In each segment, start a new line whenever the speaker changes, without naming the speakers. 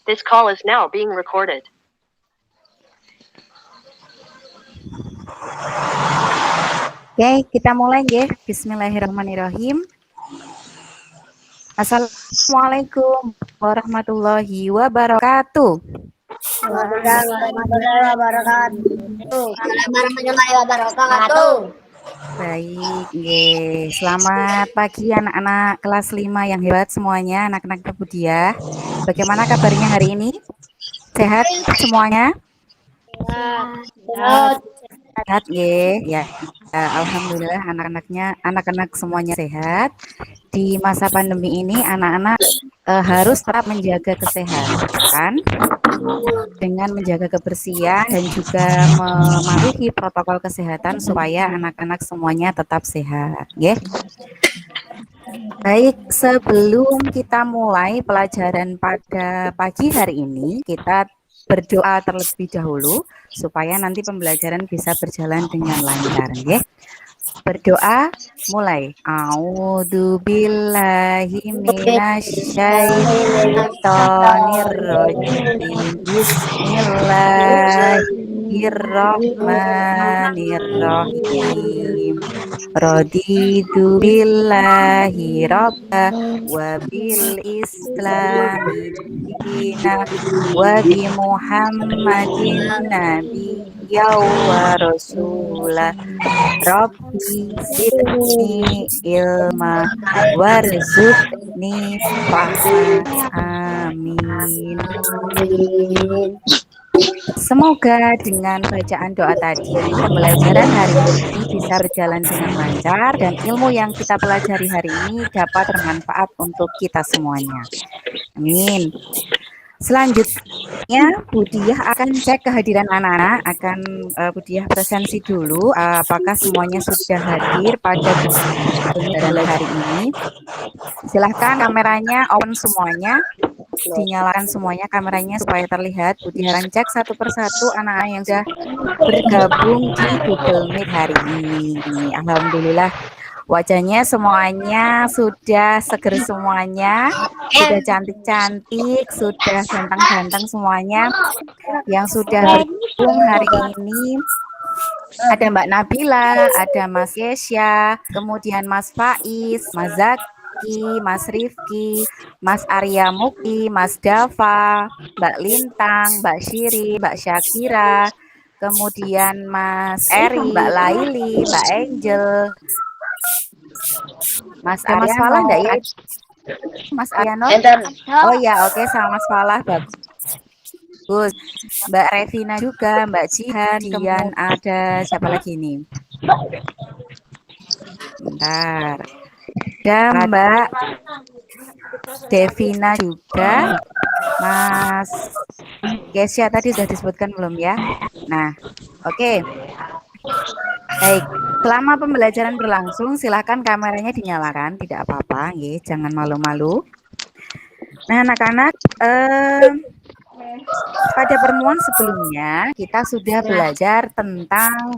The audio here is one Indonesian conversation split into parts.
This call is now being recorded.
Oke, kita mulai nggih. Bismillahirrahmanirrahim. Assalamualaikum warahmatullahi wabarakatuh.
Warahmatullahi wabarakatuh. Warahmatullahi wabarakatuh.
Baik, nggih. Selamat pagi anak-anak kelas 5 yang hebat semuanya, anak-anak Budiah. Bagaimana kabarnya hari ini? Sehat semuanya? Sehat nggih. Ya. Alhamdulillah anak-anak semuanya sehat. Di masa pandemi ini anak-anak harus tetap menjaga kesehatan dengan menjaga kebersihan dan juga mematuhi protokol kesehatan supaya anak-anak semuanya tetap sehat, ya. Baik, sebelum kita mulai pelajaran pada pagi hari ini, kita berdoa terlebih dahulu supaya nanti pembelajaran bisa berjalan dengan lancar, ya. Berdoa mulai. A'udzubillahi minasyaitonirrajim. Bismillahirrahmanirrahim. Raditu billahi rabba wa bil islami dina wa bi Muhammadin nabiyya wa rasulah. Rabbi zidni ilma warzuqni rahma. Amin. Semoga dengan bacaan doa tadi, pembelajaran hari ini bisa berjalan dengan lancar dan ilmu yang kita pelajari hari ini dapat bermanfaat untuk kita semuanya. Amin. Selanjutnya, Budiah akan cek kehadiran anak-anak, akan Budiah presensi dulu apakah semuanya sudah hadir pada pembelajaran hari ini. Silahkan kameranya on semuanya. Dinyalakan semuanya kameranya supaya terlihat. Budiah akan cek satu persatu anak-anak yang sudah bergabung di Google Meet hari ini. Alhamdulillah wajahnya semuanya sudah seger semuanya, sudah cantik-cantik, sudah ganteng-ganteng semuanya. Yang sudah bergabung hari ini ada Mbak Nabila, ada Mas Yesya, kemudian Mas Faiz, Mas Zaki, Mas Rifki, Mas Arya Mukti, Mas Dava, Mbak Lintang, Mbak Syiri, Mbak Syakira, kemudian Mas Eri, Mbak Laili, Mbak Angel, Mas Mas Falah enggak ya? Mas Ariano? Oh ya, oke, sama Mas Falah, bagus. Mbak Revina juga, Mbak Jihan, kemudian ada siapa lagi nih? Bentar. Ada Mbak Devina juga, Mas Kesya tadi sudah disebutkan belum ya? Nah, oke. Baik, selama pembelajaran berlangsung, silakan kameranya dinyalakan, tidak apa-apa, jangan malu-malu. Nah, anak-anak, pada pertemuan sebelumnya kita sudah belajar tentang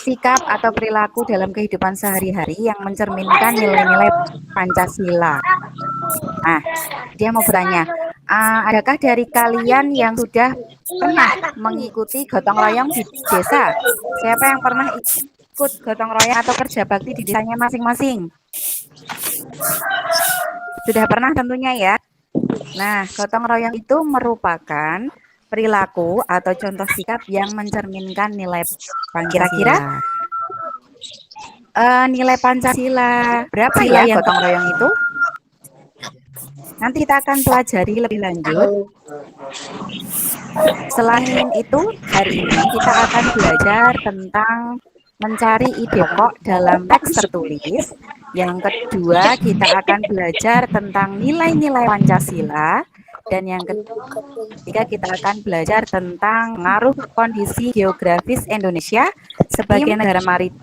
sikap atau perilaku dalam kehidupan sehari-hari yang mencerminkan nilai-nilai Pancasila. Nah, dia mau bertanya, adakah dari kalian yang sudah pernah mengikuti gotong royong di desa? Siapa yang pernah ikut gotong royong atau kerja bakti di desanya masing-masing? Sudah pernah tentunya ya. Nah, gotong royong itu merupakan perilaku atau contoh sikap yang mencerminkan nilai Pancasila. Kira-kira nilai Pancasila berapa ya gotong royong itu? Nanti kita akan pelajari lebih lanjut. Selain itu, hari ini kita akan belajar tentang mencari ide pokok dalam teks tertulis. Yang kedua, kita akan belajar tentang nilai-nilai Pancasila. Dan yang ketiga, kita akan belajar tentang pengaruh kondisi geografis Indonesia sebagai negara maritim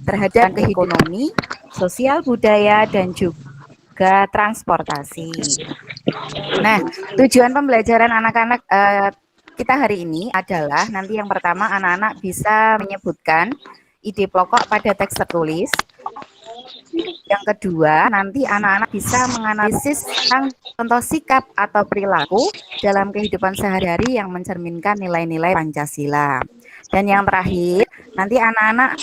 terhadap ekonomi, sosial budaya, dan juga transportasi. Nah, tujuan pembelajaran anak-anak kita hari ini adalah nanti yang pertama anak-anak bisa menyebutkan ide pokok pada teks tertulis. Yang kedua, nanti anak-anak bisa menganalisis tentang contoh sikap atau perilaku dalam kehidupan sehari-hari yang mencerminkan nilai-nilai Pancasila. Dan yang terakhir, nanti anak-anak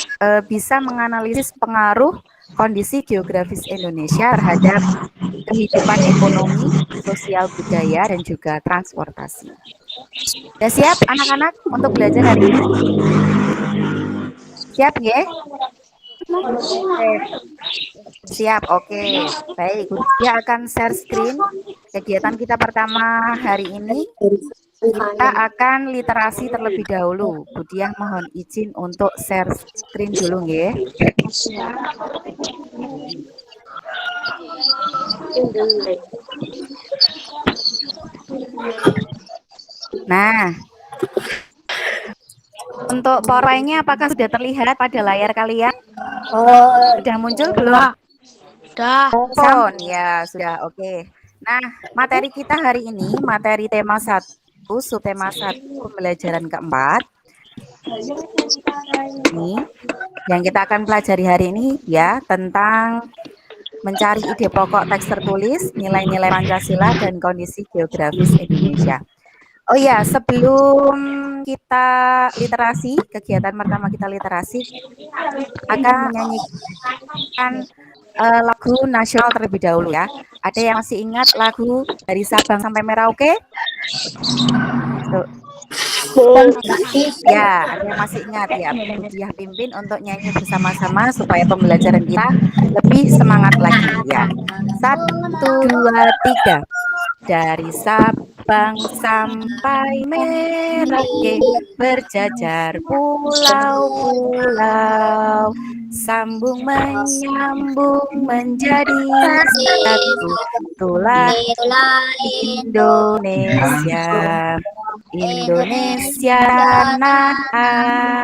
bisa menganalisis pengaruh kondisi geografis Indonesia terhadap kehidupan ekonomi, sosial budaya, dan juga transportasi. Sudah siap anak-anak untuk belajar hari ini? Siap ya? Siap, oke. Baik, dia akan share screen. Kegiatan kita pertama hari ini, kita akan literasi terlebih dahulu. Budiah mohon izin untuk share screen dulu ya. Nah, untuk PowerPoint-nya apakah sudah terlihat pada layar kalian?
Oh,
Sudah muncul belum?
Sudah.
Ya, sudah. Oke. Nah, materi kita hari ini, materi tema 1, subtema 1, pembelajaran keempat. Ini yang kita akan pelajari hari ini ya, tentang mencari ide pokok teks tertulis, nilai-nilai Pancasila, dan kondisi geografis Indonesia. Oh ya, sebelum kita literasi, kegiatan pertama kita literasi, akan menyanyikan lagu nasional terlebih dahulu ya. Ada yang masih ingat lagu dari Sabang sampai Merauke? Tuh. Ya, ada yang masih ingat ya. Budiah pimpin untuk nyanyi bersama-sama supaya pembelajaran kita lebih semangat lagi ya. 1, 2, 3. Dari Sabang sampai Merauke berjajar pulau-pulau, sambung menyambung menjadi satu, itulah Indonesia. Indonesia tanah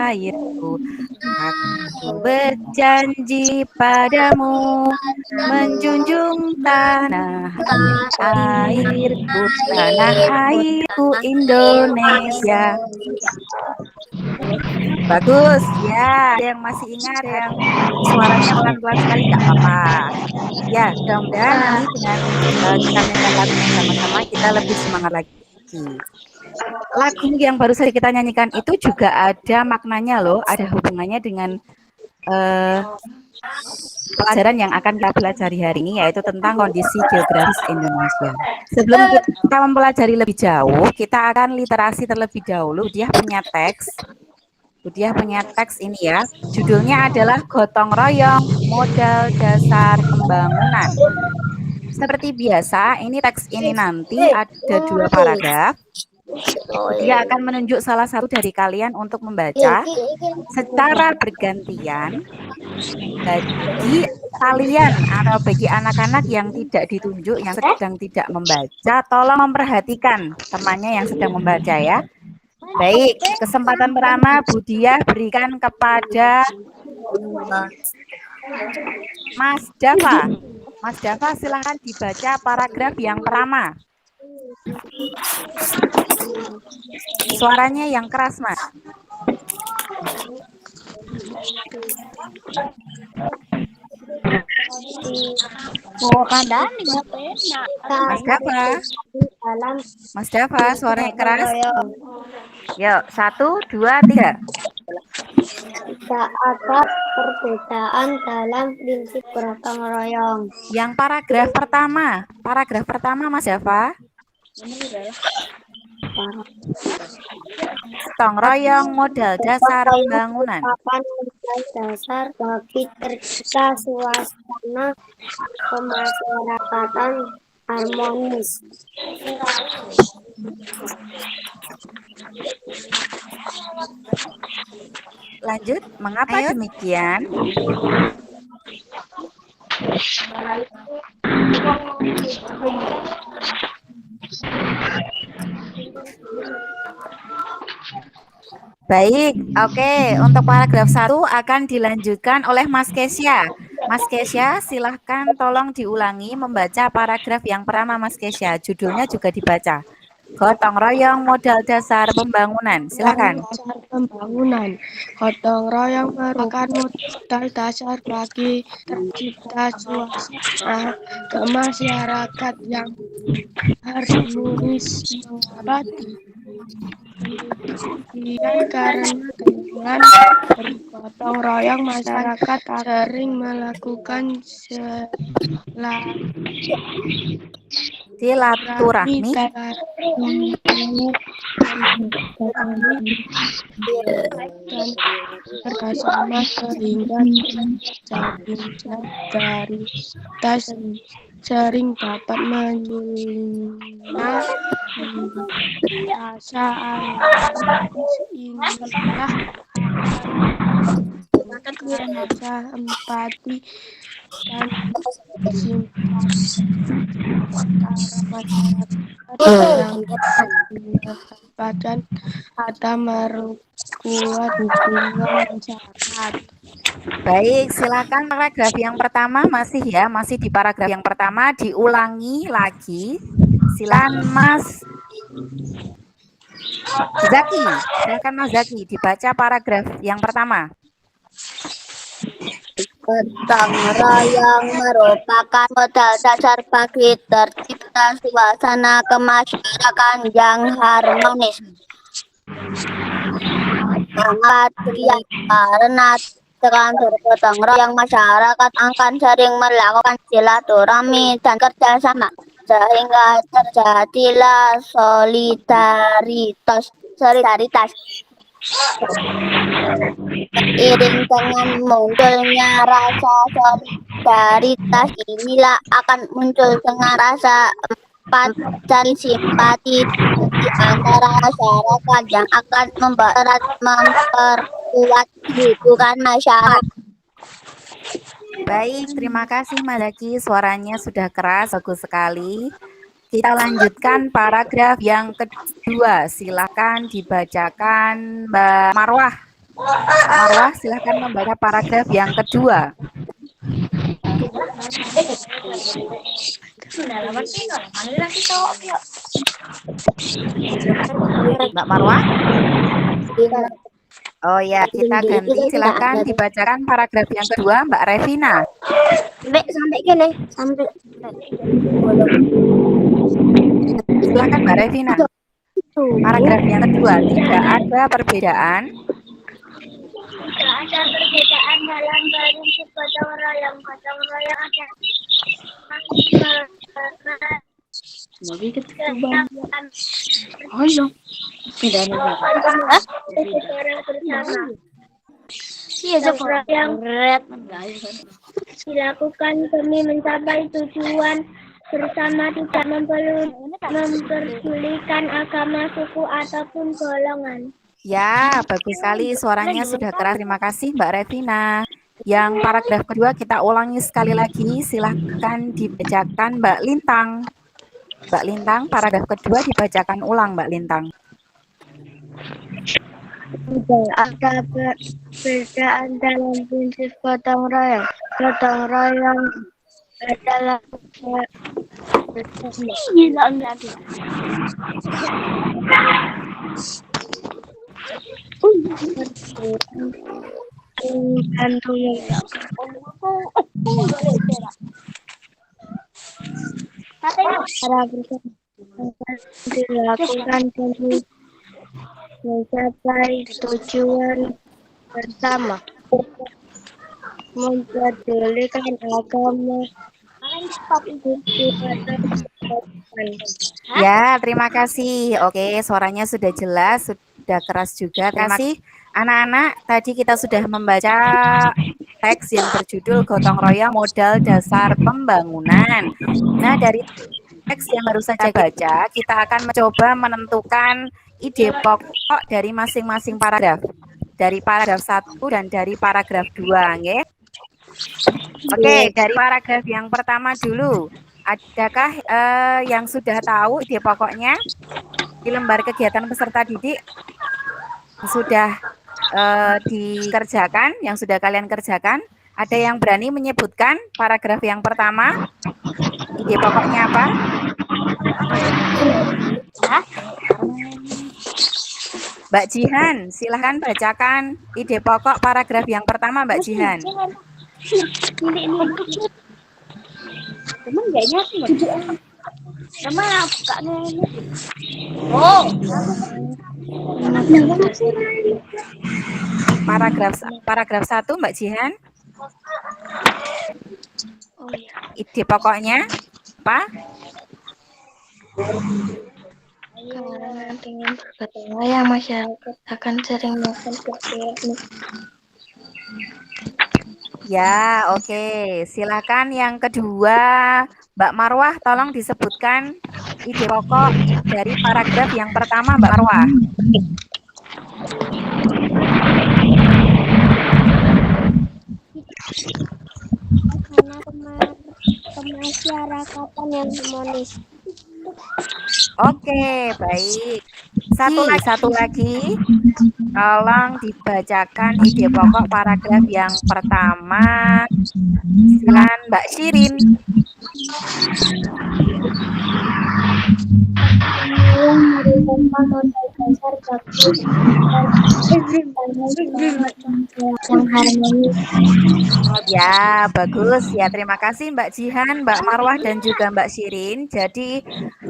airku, aku berjanji padamu menjunjung tanah airku, tanah airku Indonesia. Bagus ya, ada yang masih ingat, yang suaranya pelan-pelan sekali nggak apa-apa. Ya, mudah-mudahan nanti dengan kita nyanyikan lagunya sama-sama kita lebih semangat lagi. Lagu yang baru saja kita nyanyikan itu juga ada maknanya loh, ada hubungannya dengan pelajaran yang akan kita pelajari hari ini, yaitu tentang kondisi geografis Indonesia. Sebelum kita mempelajari lebih jauh, kita akan literasi terlebih dahulu. Dia punya teks ini ya, judulnya adalah Gotong Royong Modal Dasar Pembangunan. Seperti biasa, ini teks ini nanti ada 2 paragraf. Dia akan menunjuk salah satu dari kalian untuk membaca secara bergantian. Bagi kalian atau bagi anak-anak yang tidak ditunjuk, yang sedang tidak membaca, tolong memperhatikan temannya yang sedang membaca ya. Baik, kesempatan pertama Budiah berikan kepada Mas Dava. Mas Dava, silahkan dibaca paragraf yang pertama. Suaranya yang keras, Mas. Mas Dava, suaranya keras. Yuk, 1, 2, 3.
Tak ada perbedaan dalam prinsip gotong royong.
Yang paragraf pertama Mas Dava. Gotong royong modal dasar pembangunan.
Modal dasar bagi tercipta suasana kemasyarakatan harmonis.
Lanjut, mengapa demikian? Baik, oke. Untuk paragraf 1 akan dilanjutkan oleh Mas Kesya. Mas Kesya, silahkan tolong diulangi membaca paragraf yang pertama Mas Kesya. Judulnya juga dibaca. Gotong royong modal dasar pembangunan. Silakan.
Dasar pembangunan. Gotong royong merupakan modal dasar bagi tercipta suasana kemasyarakatan yang harmonis. Mengapa demikian? Karena dengan bergotong royong masyarakat sering melakukan
Silaturahmi.
dan bersama sehingga terjadi solidaritas sering dapat membina rasa antagonis. Inilah rasa empati dan simpati antara masyarakat yang badan atau memperkuat hubungan masyarakat.
Baik, silakan paragraf yang pertama masih di paragraf yang pertama diulangi lagi. Silakan Mas Zaki. Silakan Mas Zaki dibaca paragraf yang pertama.
Gotong royong merupakan modal dasar bagi tercipta suasana kemasyarakatan yang harmonis. Karena dengan bergotong royong masyarakat akan sering melakukan silaturahmi dan kerjasama sehingga terjadilah solidaritas. Seiring dengan munculnya rasa solidaritas inilah akan muncul dengan rasa empati dan simpati di antara masyarakat yang akan memperkuat hubungan masyarakat.
Baik, terima kasih Mas Zaki. Suaranya sudah keras, bagus sekali. Kita lanjutkan paragraf yang kedua. Silakan dibacakan Mbak Marwah. Mbak Marwah, silakan membaca paragraf yang kedua. Mbak Marwah? Oh ya, kita ganti. Silakan dibacakan paragraf yang kedua, Mbak Revina.
Sampai gini, sampai
Silakan Mbak Revina. Paragraf yang kedua, tidak ada perbedaan.
Tidak ada perbedaan dalam prinsip gotong royong. Gotong royong ada dilakukan demi mencapai tujuan bersama, tidak memperdulikan agama, suku ataupun golongan.
Ya, bagus sekali. Suaranya sudah keras. Terima kasih Mbak Revina. Yang paragraf kedua kita ulangi sekali lagi. Silahkan dibacakan Mbak Lintang. Mbak Lintang, paragraf kedua dibacakan ulang Mbak Lintang.
Tidak ada perbedaan dalam prinsip gotong royong. Gotong royong adalah dilakukan demi mencapai tujuan bersama, memperdulikan agama.
Ya, terima kasih. Oke, suaranya sudah jelas, sudah keras juga. Terima kasih anak-anak. Tadi kita sudah membaca teks yang berjudul Gotong Royong Modal Dasar Pembangunan. Nah, dari teks yang baru saja baca, kita akan mencoba menentukan ide pokok dari masing-masing paragraf. Dari paragraf 1 dan dari paragraf 2, nggih. Oke, dari paragraf yang pertama dulu. Adakah yang sudah tahu ide pokoknya di lembar kegiatan peserta didik sudah dikerjakan, yang sudah kalian kerjakan? Ada yang berani menyebutkan paragraf yang pertama? Ide pokoknya apa? Mbak Jihan, silahkan bacakan ide pokok paragraf yang pertama, Mbak Jihan.
Temen gak nyatu, temen bukanya ini. Oh,
Paragraf 1, Mbak Jihan.
oh iya.
Ide pokoknya apa?
Karena dengan bergotong royong masyarakat akan sering melakukan kegiatan.
Ya, oke. Silakan yang kedua, Mbak Marwah, tolong disebutkan ide pokok dari paragraf yang pertama, Mbak Marwah.
Karena kemasyarakatan yang harmonis.
Oke, baik. Satu lagi, tolong dibacakan ide pokok paragraf yang pertama. Silakan Mbak Shirin.
Yang merupakan modal dasar bagus yang harmonis.
Ya, bagus. Ya, terima kasih Mbak Jihan, Mbak Marwah, dan juga Mbak Shirin. Jadi,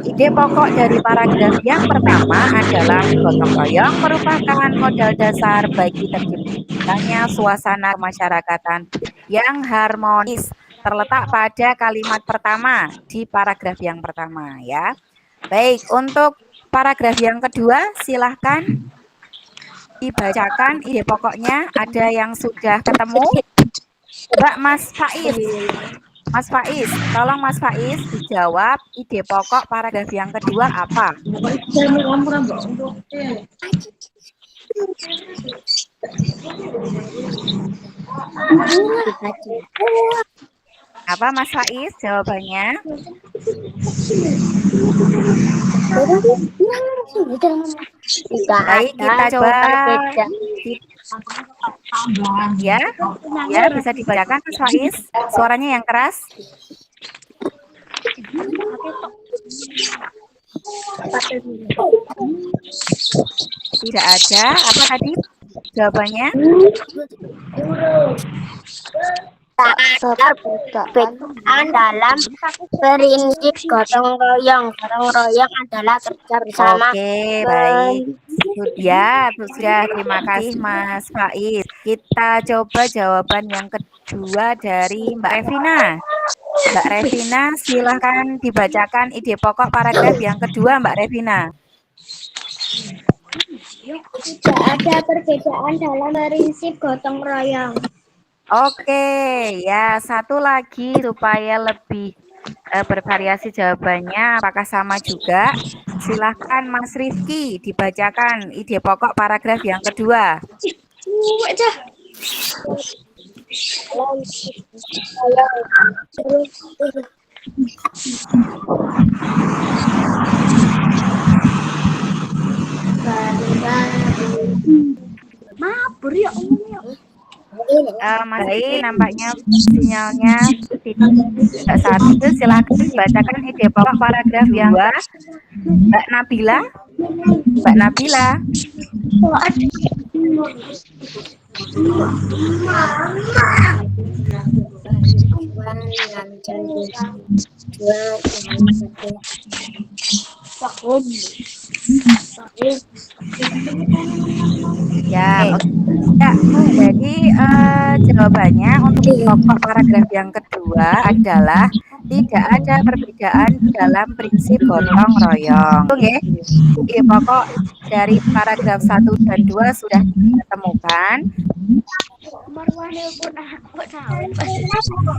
ide pokok dari paragraf yang pertama adalah gotong royong merupakan modal dasar bagi terciptanya suasana kemasyarakatan yang harmonis. Terletak pada kalimat pertama di paragraf yang pertama, ya. Baik, untuk paragraf yang kedua, silahkan dibacakan ide pokoknya. Ada yang sudah ketemu? Mas Faiz. Mas Faiz, tolong Mas Faiz dijawab ide pokok paragraf yang kedua apa? Apa Mas Faiz jawabannya? Baik, kita coba. Ya, ya bisa dibacakan Mas Faiz. Suaranya yang keras. Tidak ada. Apa tadi jawabannya?
Perbedaan dalam prinsip gotong royong. Gotong royong adalah kerja bersama.
Oke, baik. Sudah. Terima kasih Mas Faiz. Kita coba jawaban yang kedua dari Mbak Revina. Mbak Revina, silahkan dibacakan ide pokok paragraf yang kedua, Mbak Revina.
Tidak ada perbedaan dalam prinsip gotong royong.
Oke, ya satu lagi supaya lebih bervariasi jawabannya. Apakah sama juga? Silahkan Mas Rifki dibacakan ide pokok paragraf yang kedua.
Mabur ya
Mas Rai, nampaknya sinyalnya tidak satu. Silakan dibacakan ide pokok paragraf yang kedua. Mbak Nabila. Mbak Nabila. Ya, oke. Ya, jadi jawabannya untuk pokok paragraf yang kedua adalah tidak ada perbedaan dalam prinsip gotong royong. Oke, ide pokok dari paragraf 1 dan 2 sudah ditemukan.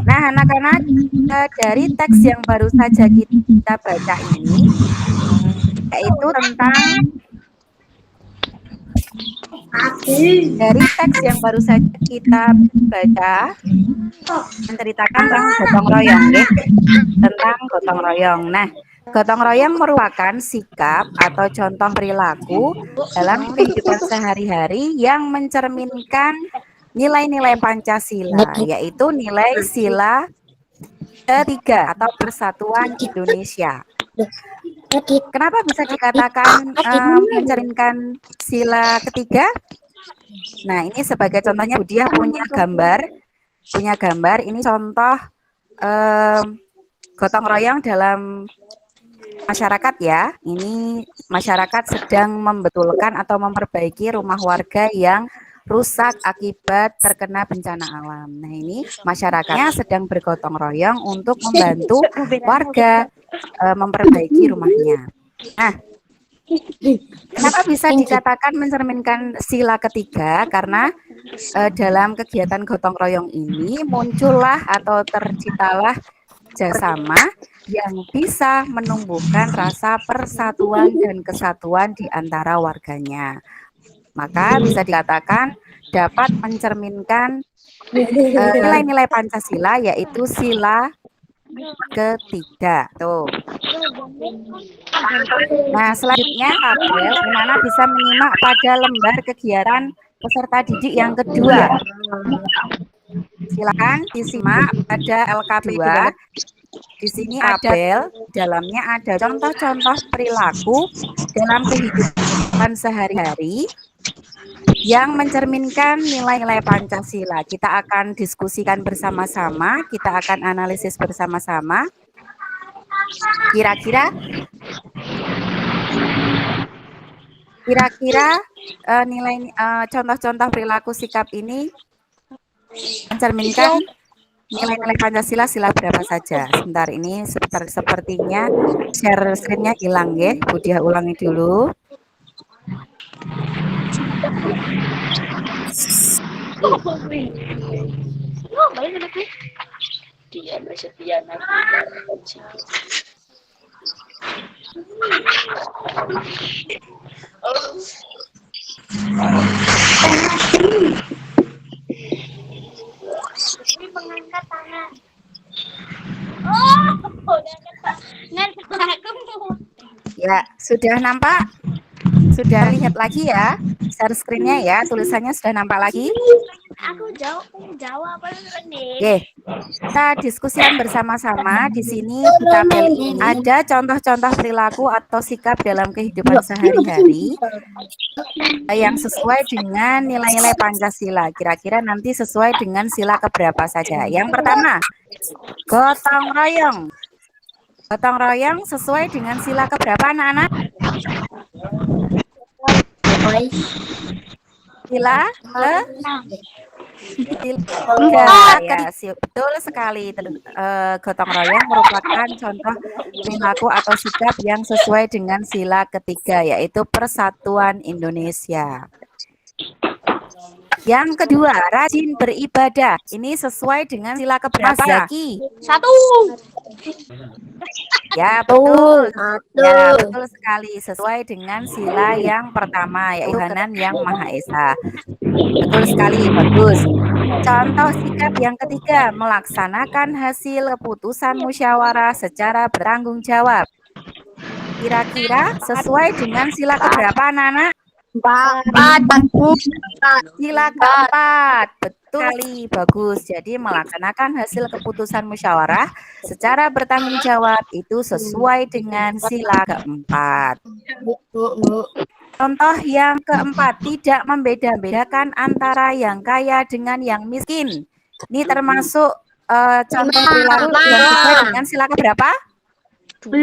Nah, anak-anak, dari teks yang baru saja kita baca ini, yaitu tentang dari teks yang baru saja kita baca menceritakan tentang gotong royong, ya? Tentang gotong royong. Nah, gotong royong merupakan sikap atau contoh perilaku dalam kehidupan sehari-hari yang mencerminkan nilai-nilai Pancasila, yaitu nilai sila ketiga atau persatuan Indonesia. Kenapa bisa dikatakan mencerminkan sila ketiga? Nah, ini sebagai contohnya Budiah punya gambar. Ini contoh gotong royong dalam masyarakat ya. Ini masyarakat sedang membetulkan atau memperbaiki rumah warga yang rusak akibat terkena bencana alam. Nah, ini masyarakatnya sedang bergotong royong untuk membantu warga memperbaiki rumahnya. Nah, kenapa bisa dikatakan mencerminkan sila ketiga? Karena dalam kegiatan gotong royong ini muncullah atau terciptalah kerjasama yang bisa menumbuhkan rasa persatuan dan kesatuan di antara warganya. Maka bisa dikatakan dapat mencerminkan nilai-nilai Pancasila, yaitu sila ketiga. Tuh. Nah, selanjutnya tabel dimana bisa menyimak pada lembar kegiatan peserta didik yang kedua. Silakan disimak pada LKP 2. Di sini tabel, dalamnya ada contoh-contoh perilaku dalam kehidupan sehari-hari yang mencerminkan nilai-nilai Pancasila. Kita akan diskusikan bersama-sama, kita akan analisis bersama-sama. Kira-kira nilai contoh-contoh perilaku sikap ini mencerminkan nilai-nilai Pancasila sila berapa saja? Sebentar, ini sepertinya share screen-nya hilang ya. Budiah ulangi dulu.
Mengangkat tangan. Oh, udah angkat tangan.
Ya, sudah nampak? Sudah lihat lagi ya? Share screen-nya ya, tulisannya sudah nampak lagi?
Aku jawab apa nih?
Oke, kita diskusikan bersama-sama. Di sini di tabel ini ada contoh-contoh perilaku atau sikap dalam kehidupan sehari-hari yang sesuai dengan nilai-nilai Pancasila. Kira-kira nanti sesuai dengan sila keberapa saja. Yang pertama, gotong royong. Gotong royong sesuai dengan sila keberapa anak-anak? Sila ya, betul sekali. Gotong royong merupakan contoh perilaku atau sikap yang sesuai dengan sila ketiga, yaitu persatuan Indonesia. Yang kedua, rajin beribadah. Ini sesuai dengan sila keberapa? Zaki?
1.
Ya, betul. Ya, betul sekali. Sesuai dengan sila yang pertama, yaitu Tuhanan Yang Maha Esa. Betul sekali, bagus. Contoh sikap yang ketiga, melaksanakan hasil keputusan musyawarah secara bertanggung jawab. Kira-kira sesuai dengan sila keberapa, anak-anak? Sila keempat. Betul sekali, bagus. Jadi melaksanakan hasil keputusan musyawarah secara bertanggung jawab itu sesuai dengan sila keempat. Contoh yang keempat, tidak membeda-bedakan antara yang kaya dengan yang miskin. Ini termasuk contoh perilaku yang sesuai dengan sila keberapa?
5.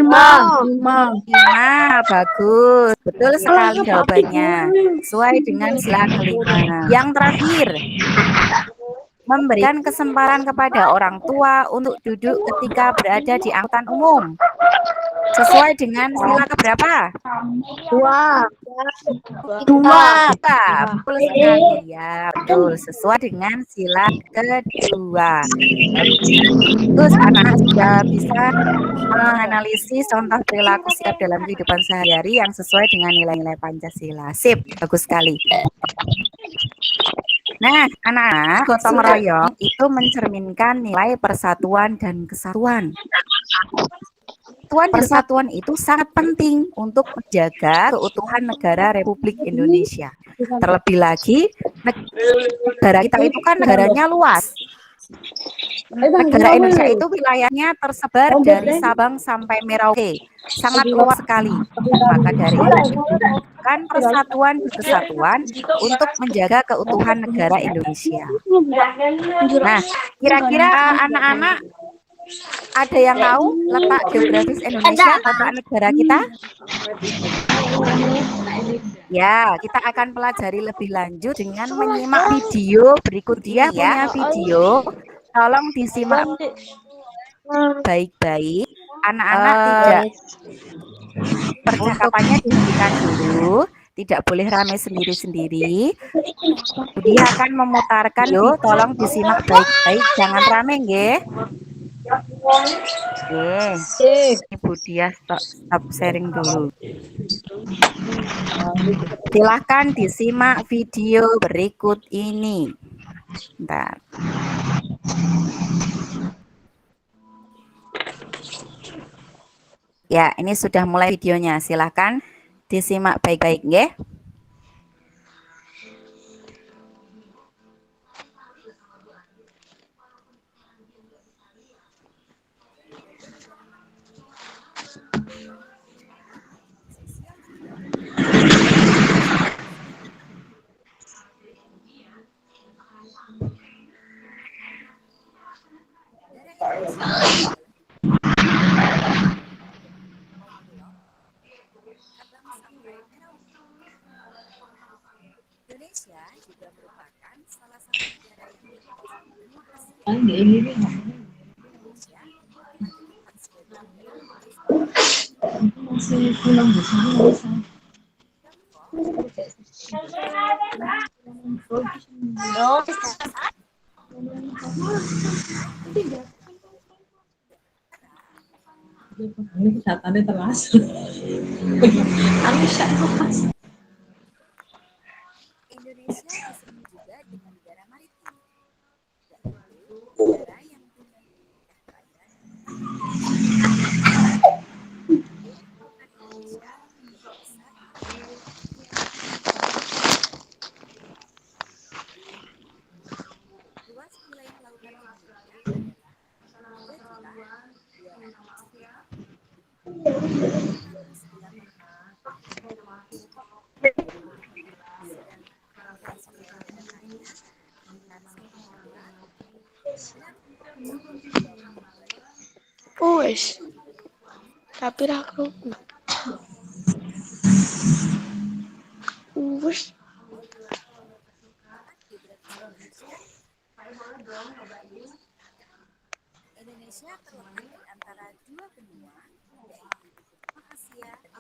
Bagus. Betul sekali jawabannya. Sesuai dengan sila kelima. Yang terakhir, memberikan kesempatan kepada orang tua untuk duduk ketika berada di angkutan umum. Sesuai dengan sila keberapa?
2.
Betul sekali ya, betul. Sesuai dengan sila kedua. Terus anak sudah bisa menganalisis contoh perilaku sikap dalam kehidupan sehari-hari yang sesuai dengan nilai-nilai Pancasila. Sip, bagus sekali. Nah, anak-anak, gotong royong itu mencerminkan nilai persatuan dan kesatuan. Persatuan itu sangat penting untuk menjaga keutuhan negara Republik Indonesia. Terlebih lagi, negara kita itu kan negaranya luas. Negara Indonesia itu wilayahnya tersebar dari Sabang sampai Merauke, sangat luas sekali. Maka dari itu dibutuhkan persatuan dan kesatuan untuk menjaga keutuhan negara Indonesia. Nah, kira-kira anak-anak ada yang tahu letak geografis Indonesia, letak negara kita? Ya, kita akan pelajari lebih lanjut dengan menyimak video berikut dia punya video. Tolong disimak baik-baik. Anak-anak tidak percakapannya dihentikan dulu, tidak boleh ramai sendiri-sendiri. Dia akan memutarkan video, tolong disimak baik-baik, jangan ramai nggih. Ibu dia stop sharing dulu. Silahkan disimak video berikut ini. Bentar. Ya, ini sudah mulai videonya. Silahkan disimak baik-baik, nggih. Indonesia juga merupakan salah satu negara yang
kesehatannya terasa.
Indonesia disebut juga dengan negara maritim. Negara yang punya luas wilayah lautan
Wes. Tapi aku wes.
Indonesia terletak di antara dua benua, yaitu Asia dan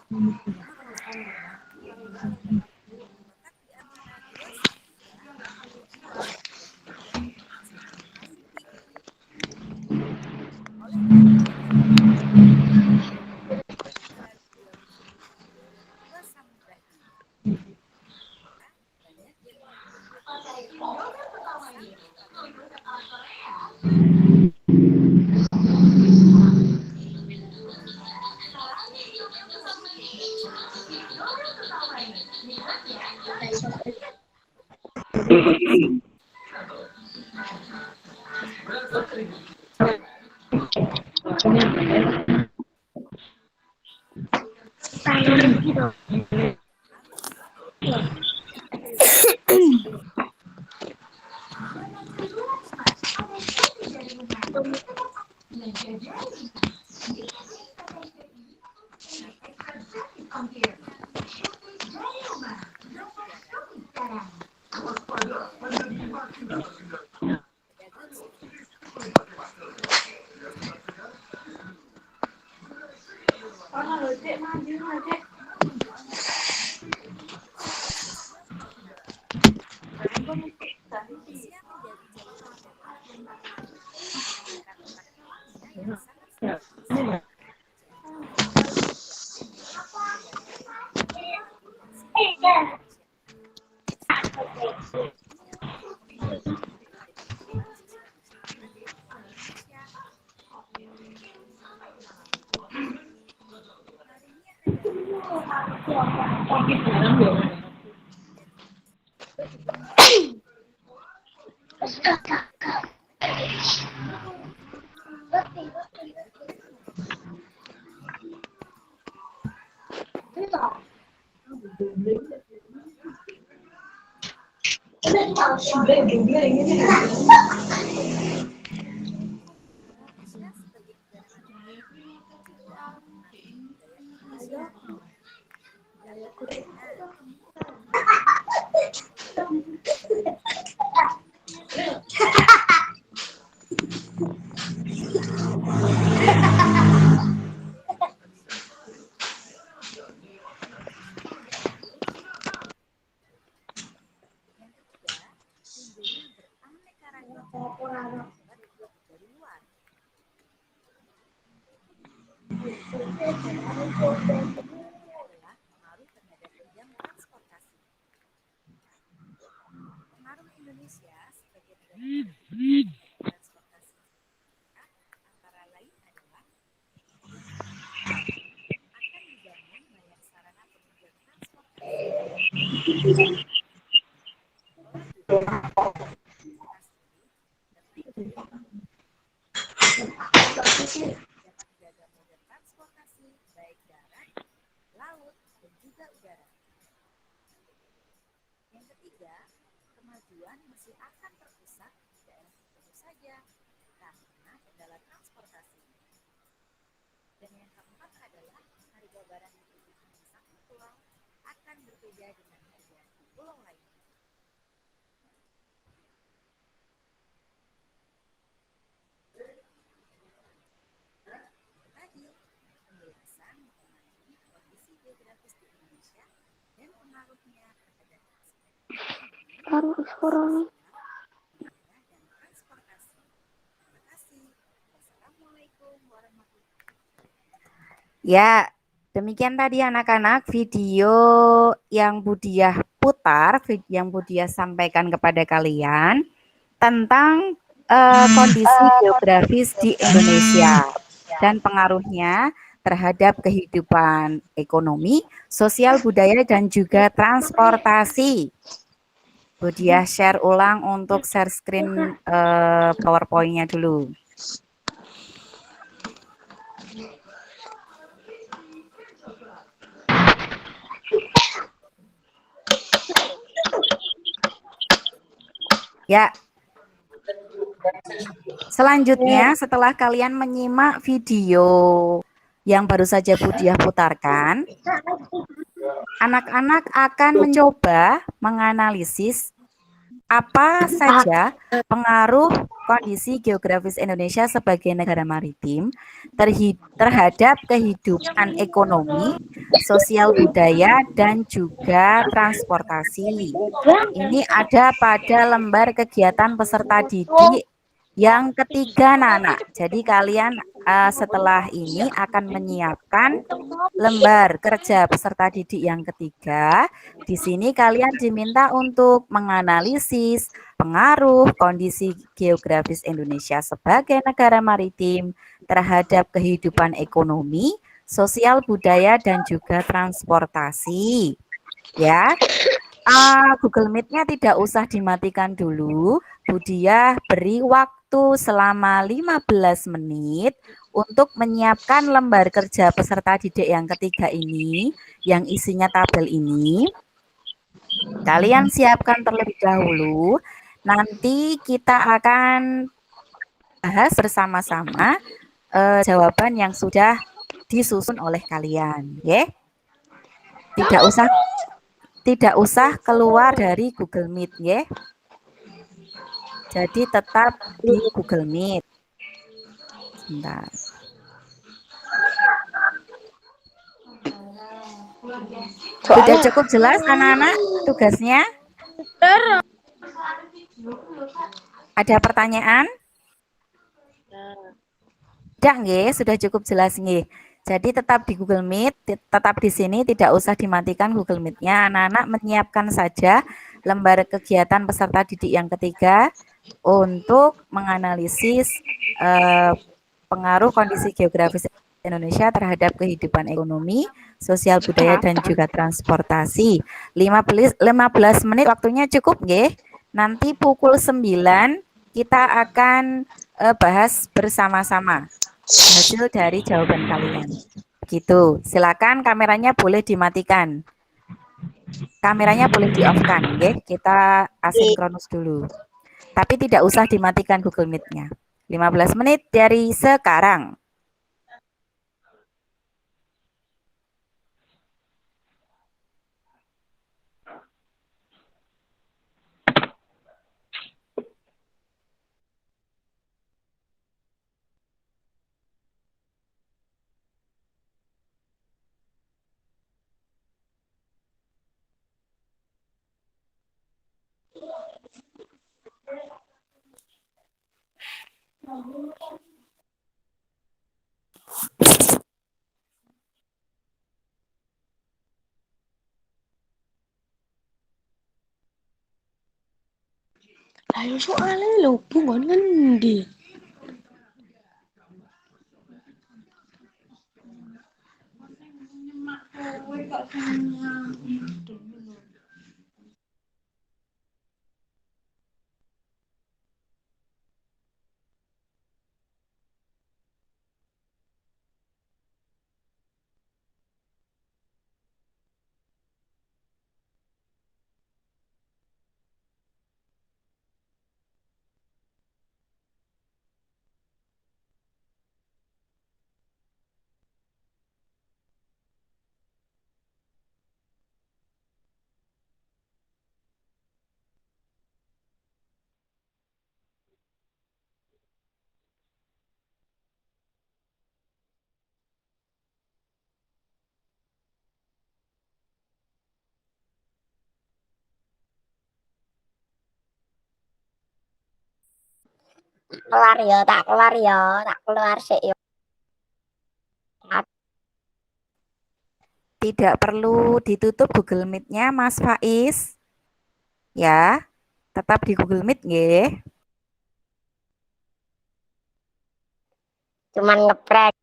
Ya, demikian tadi anak-anak video yang Budiah putar, yang Budiah sampaikan kepada kalian tentang kondisi geografis di Indonesia dan pengaruhnya terhadap kehidupan ekonomi, sosial, budaya, dan juga transportasi. Budiah share ulang untuk share screen PowerPoint-nya dulu. Ya, selanjutnya setelah kalian menyimak video yang baru saja Budiah putarkan, anak-anak akan mencoba menganalisis apa saja pengaruh kondisi geografis Indonesia sebagai negara maritim terhadap kehidupan ekonomi, sosial budaya, dan juga transportasi. Ini ada pada lembar kegiatan peserta didik yang ketiga, Nana. Jadi kalian setelah ini akan menyiapkan lembar kerja peserta didik yang ketiga. Di sini kalian diminta untuk menganalisis pengaruh kondisi geografis Indonesia sebagai negara maritim terhadap kehidupan ekonomi, sosial budaya, dan juga transportasi. Ya, Google Meet-nya tidak usah dimatikan dulu. Budiah beri waktu selama 15 menit untuk menyiapkan lembar kerja peserta didik yang ketiga ini, yang isinya tabel ini. Kalian siapkan terlebih dahulu. Nanti kita akan bahas bersama-sama jawaban yang sudah disusun oleh kalian, ya. Tidak usah keluar dari Google Meet, ya. Jadi tetap di Google Meet. Sebentar. Sudah cukup jelas anak-anak tugasnya? Ada pertanyaan? Tidak, nggih, sudah cukup jelas nggih. Jadi tetap di Google Meet, tetap di sini, tidak usah dimatikan Google Meet-nya. Anak-anak menyiapkan saja lembar kegiatan peserta didik yang ketiga untuk menganalisis pengaruh kondisi geografis Indonesia terhadap kehidupan ekonomi, sosial budaya, dan juga transportasi. 15 menit waktunya cukup, nggih. Nanti pukul 9 kita akan bahas bersama-sama hasil dari jawaban kalian. Begitu. Silakan kameranya boleh dimatikan. Kameranya boleh di-off-kan, nggih. Kita asinkronus dulu. Tapi tidak usah dimatikan Google Meet-nya. 15 menit dari sekarang.
Ayo soalnya lho, bukan ngendi.
Kelar ya, tak kelar ya, tak keluar sih ya.
Tidak perlu ditutup Google Meet-nya, Mas Faiz. Ya, tetap di Google Meet, nggih.
Cuman ngeprek.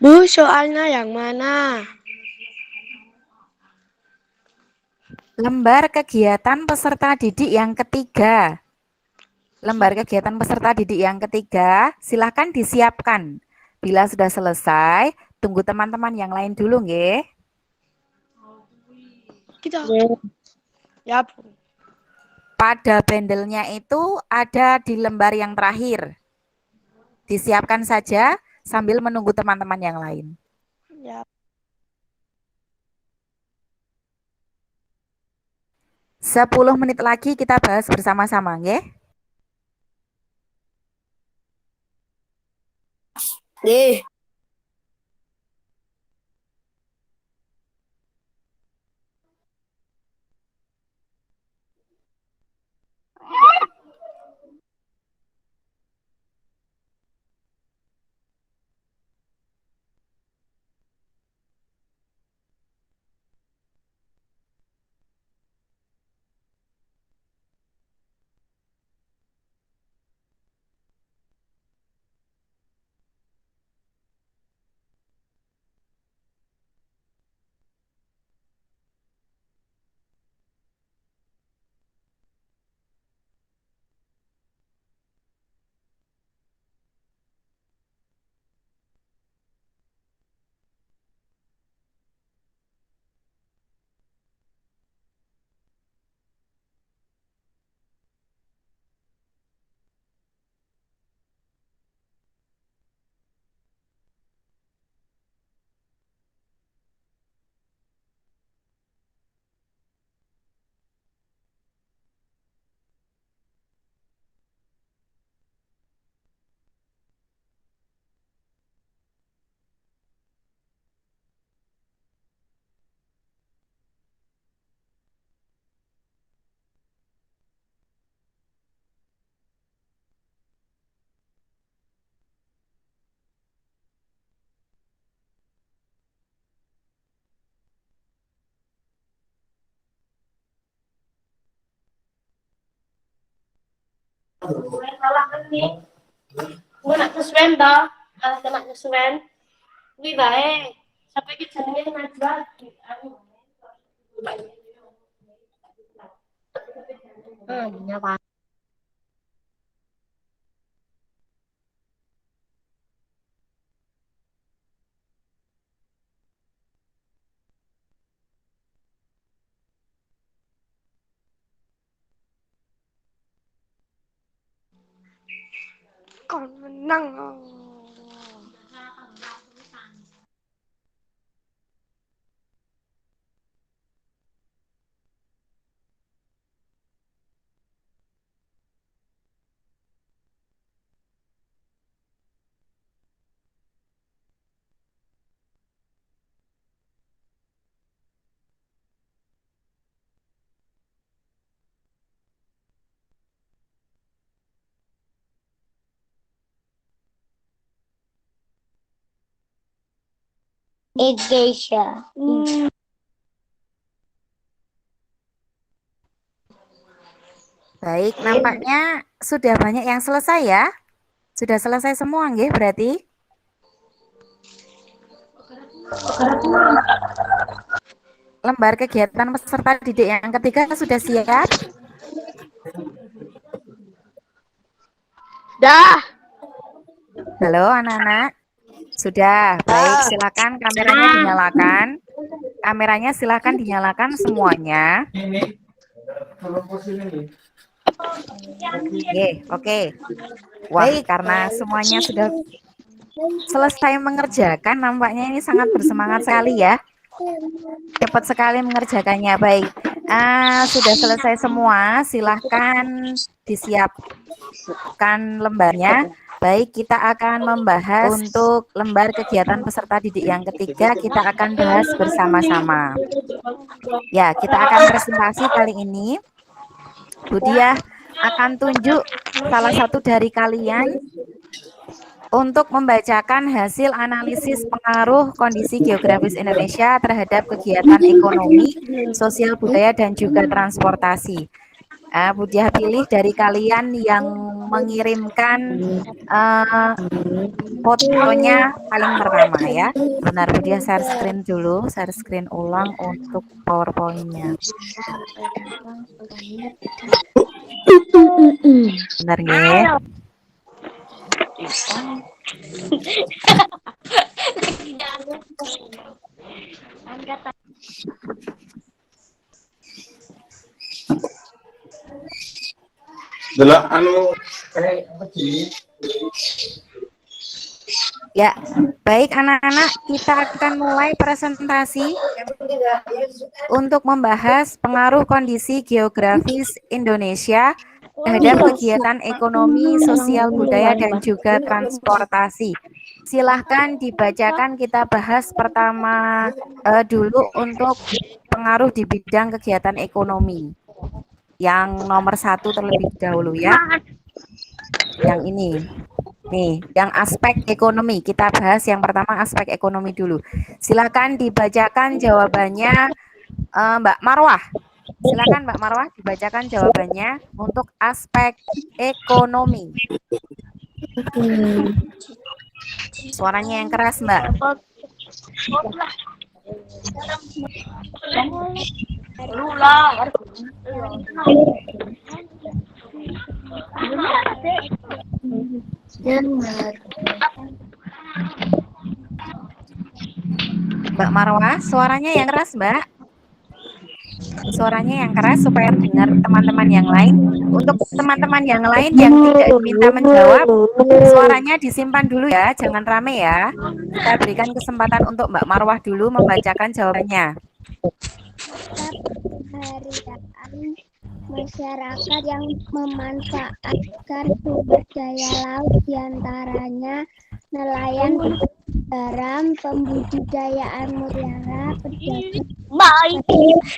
Bu, soalnya yang mana?
Lembar kegiatan peserta didik yang ketiga. Lembar kegiatan peserta didik yang ketiga, silakan disiapkan. Bila sudah selesai, tunggu teman-teman yang lain dulu, nggih.
Kita. Ya, Bu.
Pada pendelnya itu ada di lembar yang terakhir. Disiapkan saja sambil menunggu teman-teman yang lain.
Ya.
10 menit lagi kita bahas bersama-sama, nggih.
Nggih.
Gue nak kesuwen dah. Alah nak kesuwen. Wih baik. Sampai ke jenenge Najwa. Nyapa.
Kon menang.
Indonesia.
Baik, nampaknya sudah banyak yang selesai ya. Sudah selesai semua nggih berarti? Lembar kegiatan peserta didik yang ketiga sudah siap?
Dah.
Halo anak-anak. Sudah, baik silakan kameranya dinyalakan. Kameranya silakan dinyalakan semuanya. Oke. Wah, karena semuanya sudah selesai mengerjakan, nampaknya ini sangat bersemangat sekali ya. Cepat sekali mengerjakannya. Baik, sudah selesai semua. Silahkan disiapkan lembarnya. Baik, kita akan membahas untuk lembar kegiatan peserta didik yang ketiga. Kita akan bahas bersama-sama. Ya, kita akan presentasi kali ini. Bu Diah akan tunjuk salah satu dari kalian untuk membacakan hasil analisis pengaruh kondisi geografis Indonesia terhadap kegiatan ekonomi, sosial budaya, dan juga transportasi. Bu Diah pilih dari kalian yang mengirimkan fotonya paling pertama ya. Benar, Bu Diah share screen dulu, share screen ulang untuk PowerPoint-nya. Benar nggih? Ya, baik anak-anak, kita akan mulai presentasi untuk membahas pengaruh kondisi geografis Indonesia terhadap kegiatan ekonomi, sosial budaya, dan juga transportasi. Silahkan dibacakan, kita bahas pertama dulu untuk pengaruh di bidang kegiatan ekonomi. Yang nomor 1 terlebih dahulu ya. Yang ini. Nih, yang aspek ekonomi. Kita bahas yang pertama aspek ekonomi dulu. Silakan dibacakan jawabannya Mbak Marwah. Silakan Mbak Marwah dibacakan jawabannya untuk aspek ekonomi. Suaranya yang keras, Mbak. Mbak Marwah, suaranya yang keras, Mbak. Suaranya yang keras supaya dengar teman-teman yang lain. Untuk teman-teman yang lain yang tidak diminta menjawab, suaranya disimpan dulu ya, jangan rame ya. Kita berikan kesempatan untuk Mbak Marwah dulu membacakan jawabannya.
Harian masyarakat yang memanfaatkan sumber daya laut diantaranya nelayan, garam, pembudidayaan mutiara, pedagang,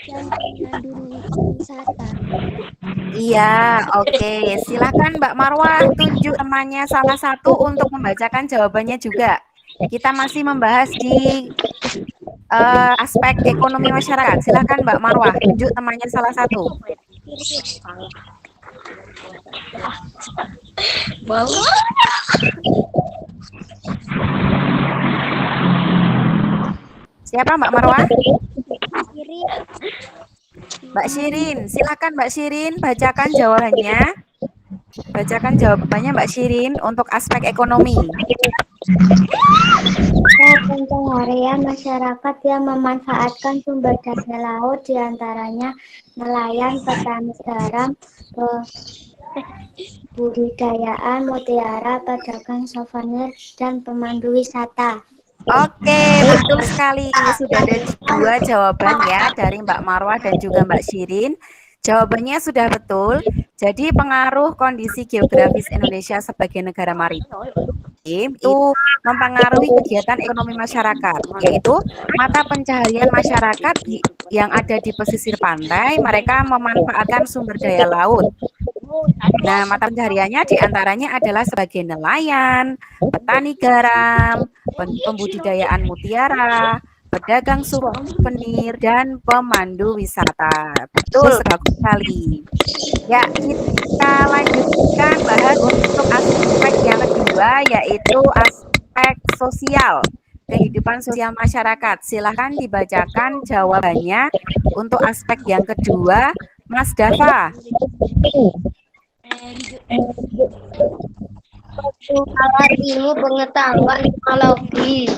dan pemandu wisata.
Iya, oke. Silakan Mbak Marwah tunjuk temannya salah satu untuk membacakan jawabannya juga. Kita masih membahas di aspek ekonomi masyarakat. Silakan Mbak Marwah tunjuk temannya salah satu.
Bau.
Siapa Mbak Marwah?
Kiri.
Mbak Shirin, silakan Mbak Shirin bacakan jawabannya. Bacakan jawabannya Mbak Shirin untuk aspek ekonomi.
Pencaharian masyarakat yang memanfaatkan sumber daya laut diantaranya nelayan, petani garam, budidayaan mutiara, pedagang souvenir, dan pemandu wisata.
Oke, betul sekali. Sudah ada 2 jawaban ya dari Mbak Marwah dan juga Mbak Shirin. Jawabannya sudah betul. Jadi pengaruh kondisi geografis Indonesia sebagai negara maritim itu mempengaruhi kegiatan ekonomi masyarakat, yaitu mata pencaharian masyarakat yang ada di pesisir pantai, mereka memanfaatkan sumber daya laut. Nah, mata pencahariannya diantaranya adalah sebagai nelayan, petani garam, pembudidayaan mutiara, pedagang souvenir, dan pemandu wisata. Betul, bagus sekali. Ya, kita lanjutkan bahas untuk aspek yang kedua, yaitu aspek sosial, kehidupan sosial masyarakat. Silahkan dibacakan jawabannya untuk aspek yang kedua, Mas Dava.
Pertukaran ilmu pengetahuan teknologi.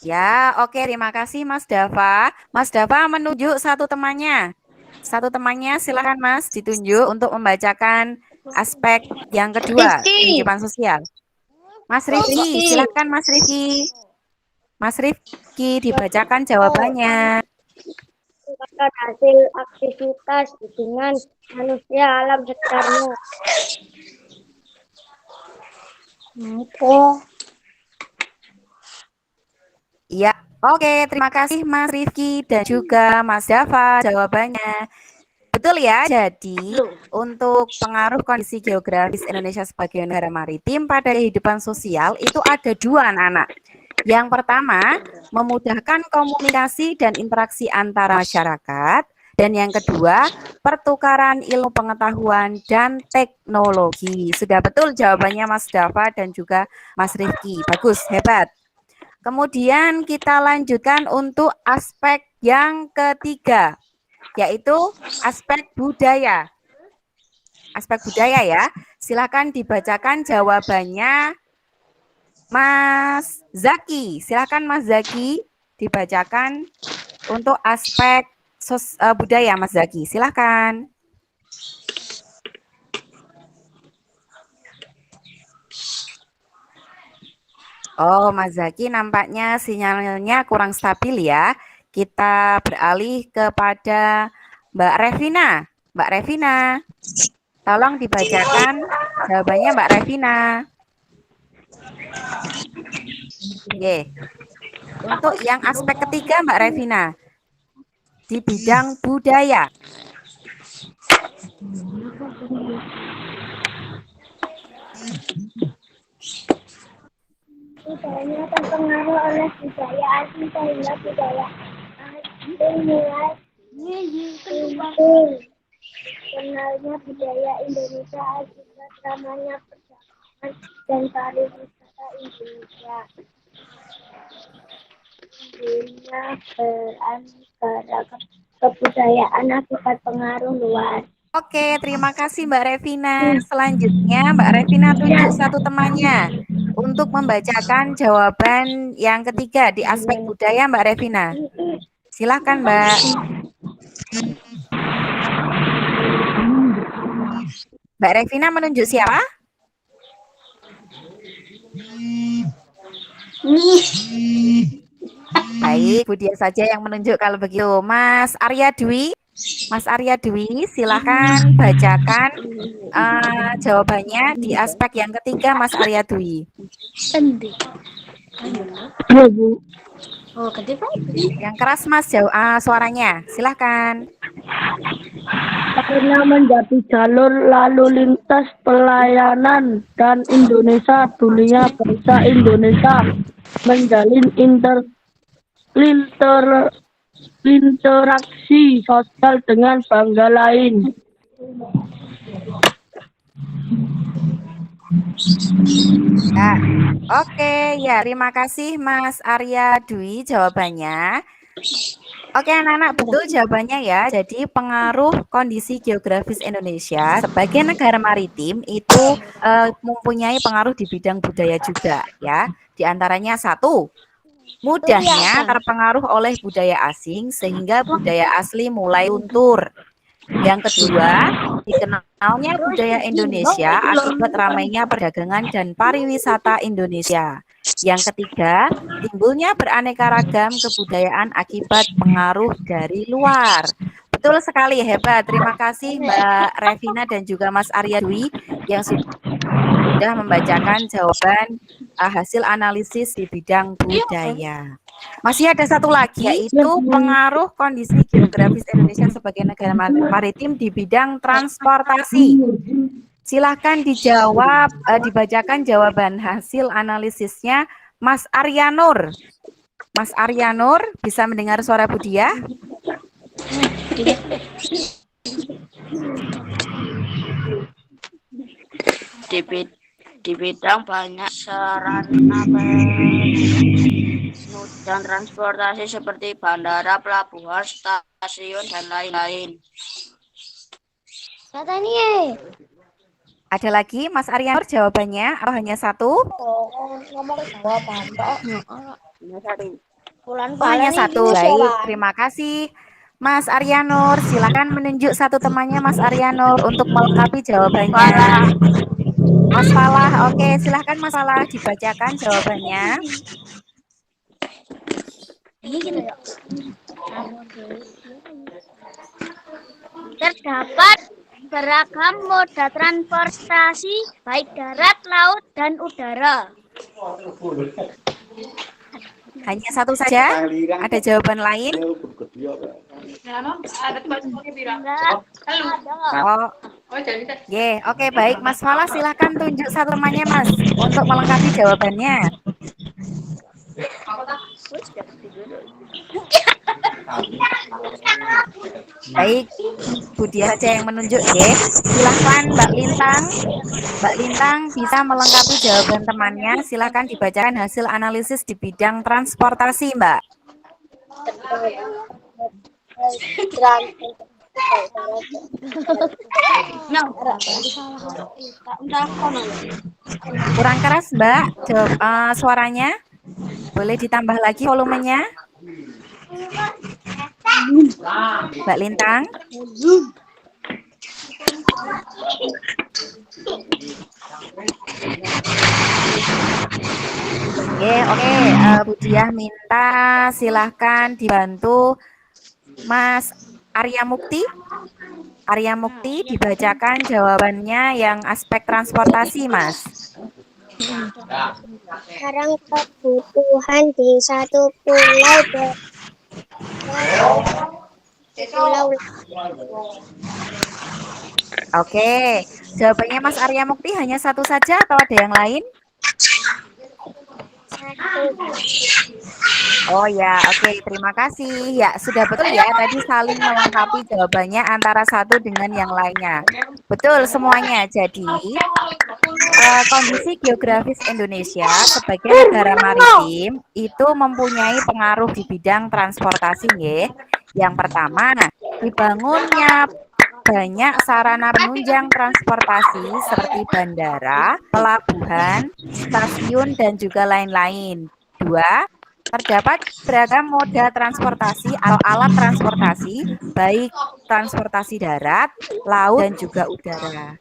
Ya, oke, terima kasih Mas Dava. Mas Dava menunjuk satu temannya. Satu temannya silakan Mas ditunjuk untuk membacakan aspek yang kedua, kehidupan sosial. Mas Rifki, silakan Mas Rifki. Mas Rifki dibacakan jawabannya.
Hasil aktivitas dengan manusia alam sekitarnya.
Ya, oke, terima kasih Mas Rifki dan juga Mas Dava jawabannya. Betul ya, jadi untuk pengaruh kondisi geografis Indonesia sebagai negara maritim pada kehidupan sosial itu ada 2 anak-anak. Yang pertama, memudahkan komunikasi dan interaksi antara masyarakat. Dan yang kedua, pertukaran ilmu pengetahuan dan teknologi. Sudah betul jawabannya Mas Dava dan juga Mas Rifki. Bagus, hebat. Kemudian kita lanjutkan untuk aspek yang ketiga, yaitu aspek budaya. Aspek budaya ya, silakan dibacakan jawabannya Mas Zaki. Silakan Mas Zaki dibacakan untuk aspek budaya Mas Zaki. Silakan. Oh, Mas Zaki nampaknya sinyalnya kurang stabil ya. Kita beralih kepada Mbak Revina. Mbak Revina, tolong dibacakan jawabannya Mbak Revina. Oke. Untuk yang aspek ketiga Mbak Revina, di bidang budaya.
Budayanya terpengaruh oleh budaya asing sehingga budaya asing mulai muncul. Kenalnya budaya Indonesia akibat ramainya perdagangan dan pariwisata Indonesia. Dunia peran kebudayaan akibat pengaruh luar.
Oke, terima kasih Mbak Revina. Selanjutnya Mbak Revina tunjuk satu temannya untuk membacakan jawaban yang ketiga di aspek budaya Mbak Revina. Silakan Mbak. Mbak Revina menunjuk siapa? Baik, Bu Dia saja yang menunjuk kalau begitu. Mas Arya Dwi. Mas Arya Dwi, silakan bacakan jawabannya di aspek yang ketiga, Mas Arya Dwi. Yang keras, Mas, suaranya. Silakan.
Karena menjadi jalur lalu lintas pelayanan dan Indonesia, dunia bangsa Indonesia menjalin interaksi sosial dengan bangsa lain.
Ya, oke, ya terima kasih Mas Arya Dwi jawabannya. Oke anak-anak, betul jawabannya ya. Jadi pengaruh kondisi geografis Indonesia sebagai negara maritim itu mempunyai pengaruh di bidang budaya juga ya. Di antaranya satu, mudahnya terpengaruh oleh budaya asing sehingga budaya asli mulai luntur. Yang kedua, dikenalnya budaya Indonesia akibat ramainya perdagangan dan pariwisata Indonesia. Yang ketiga, timbulnya beraneka ragam kebudayaan akibat pengaruh dari luar. Betul sekali, hebat. Terima kasih Mbak Revina dan juga Mas Arya Dwi yang sudah membacakan jawaban hasil analisis di bidang budaya. Masih ada satu lagi, yaitu pengaruh kondisi geografis Indonesia sebagai negara maritim di bidang transportasi. Silahkan dijawab, dibacakan jawaban hasil analisisnya Mas Arya Nur. Mas Arya Nur, bisa mendengar suara Budiah?
Di bidang banyak sarana dan transportasi seperti bandara, pelabuhan, stasiun, dan lain-lain.
Ada lagi Mas Arya Nur jawabannya atau hanya satu? Hanya satu. Baik, terima kasih Mas Arya Nur. Silakan menunjuk satu temannya Mas Arya Nur untuk melengkapi jawabannya. Mas Falah, oke, silahkan Mas Falah dibacakan jawabannya.
Terdapat beragam moda transportasi baik darat, laut, dan udara.
Hanya satu saja? Ada jawaban lain? Oh, oke, baik. Mas Falah, silahkan tunjuk satu temannya, Mas, untuk melengkapi jawabannya. Baik, Budia saja yang menunjuk, silahkan Mbak Lintang. Mbak Lintang bisa melengkapi jawaban temannya. Silahkan dibacakan hasil analisis di bidang transportasi, Mbak. Kurang keras, Mbak. Suaranya boleh ditambah lagi volumenya. Mbak Lintang. Oke, Budiah minta silahkan dibantu Mas Arya Mukti. Arya Mukti dibacakan jawabannya yang aspek transportasi, Mas.
Sekarang kebutuhan di satu pulau
Oke, jawabannya Mas Arya Mukti hanya satu saja atau ada yang lain? Oh ya, oke, terima kasih. Ya, sudah betul ya, tadi saling melengkapi jawabannya antara satu dengan yang lainnya. Betul semuanya. Jadi, kondisi geografis Indonesia sebagai negara maritim itu mempunyai pengaruh di bidang transportasi, ya. Yang pertama, dibangunnya banyak sarana penunjang transportasi seperti bandara, pelabuhan, stasiun, dan juga lain-lain. Dua, terdapat beragam moda transportasi atau alat transportasi, baik transportasi darat, laut, dan juga udara.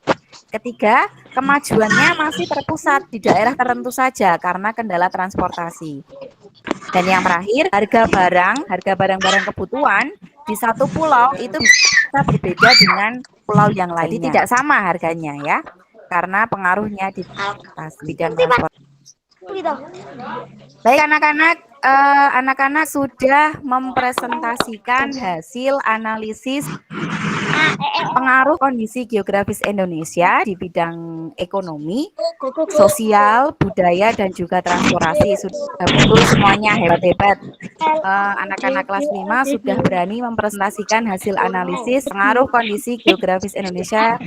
Ketiga, kemajuannya masih terpusat di daerah tertentu saja karena kendala transportasi. Dan yang terakhir, harga barang-barang kebutuhan di satu pulau itu bisa berbeda dengan pulau yang lainnya. Jadi tidak sama harganya ya, karena pengaruhnya di atas bidang transportasi. Baik anak-anak, anak-anak sudah mempresentasikan hasil analisis pengaruh kondisi geografis Indonesia di bidang ekonomi, sosial, budaya, dan juga transportasi. Sudah betul semuanya, hebat-hebat. Anak-anak kelas 5 sudah berani mempresentasikan hasil analisis pengaruh kondisi geografis Indonesia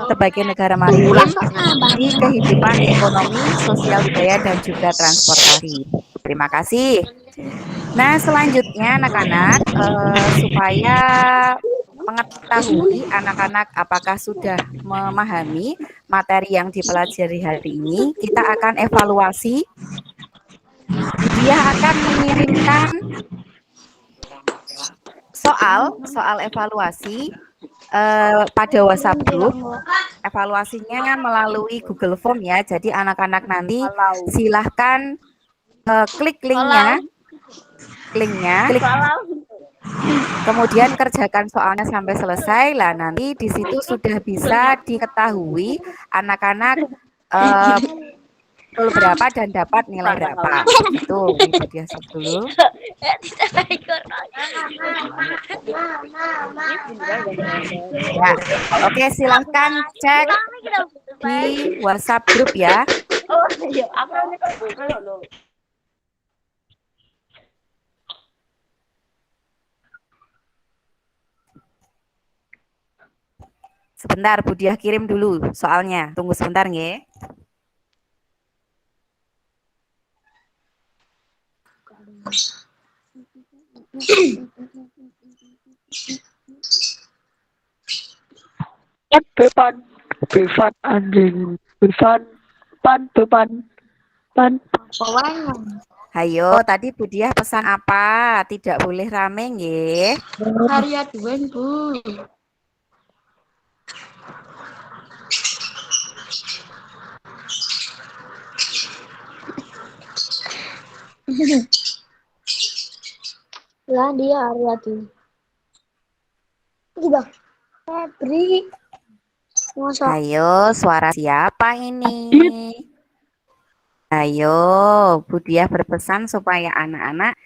sebagai negara maritim di kehidupan ekonomi, sosial, budaya, dan juga transportasi. Terima kasih. Nah, selanjutnya anak-anak, supaya mengetahui anak-anak apakah sudah memahami materi yang dipelajari hari ini, kita akan evaluasi. Dia akan mengirimkan soal evaluasi pada WhatsApp group. Evaluasinya melalui Google Form ya. Jadi anak-anak nanti silahkan klik linknya, kemudian kerjakan soalnya sampai selesai. Lah nanti di situ sudah bisa diketahui anak-anak berapa dan dapat nilai berapa. Itu bisa diasap dulu. Ya, oke, silahkan cek di WhatsApp grup ya. Sebentar, Bu Diah kirim dulu soalnya. Tunggu sebentar nggih.
Bevan anjing, Bevan.
Hayo, tadi Bu Diah pesan apa? Tidak boleh rame nggih.
Karya duen, Bu. Lah dia Arya tuh. Gitu. Febri.
Hayo, suara siapa ini? Ayo, Bu Diah berpesan supaya anak-anak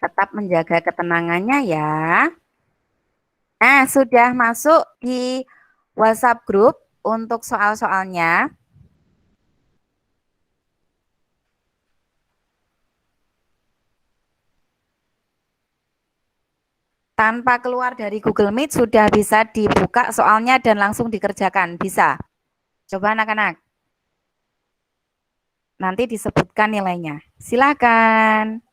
tetap menjaga ketenangannya ya. Nah, sudah masuk di WhatsApp group untuk soal-soalnya. Tanpa keluar dari Google Meet sudah bisa dibuka soalnya dan langsung dikerjakan. Bisa. Coba anak-anak. Nanti disebutkan nilainya. Silakan.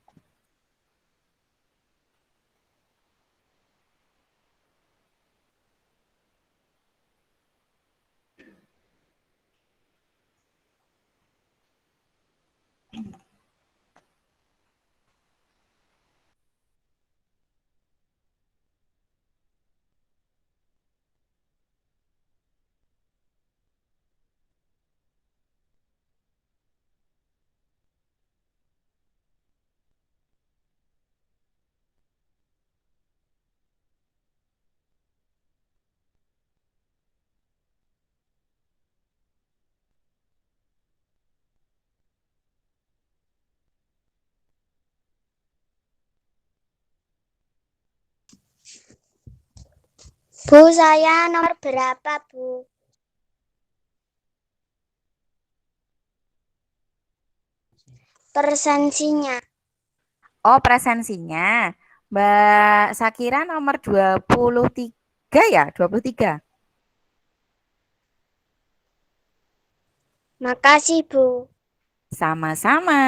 Bu, saya nomor berapa, Bu? Presensinya.
Oh, presensinya. Mbak Sakira nomor 23 ya? 23.
Makasih, Bu.
Sama-sama.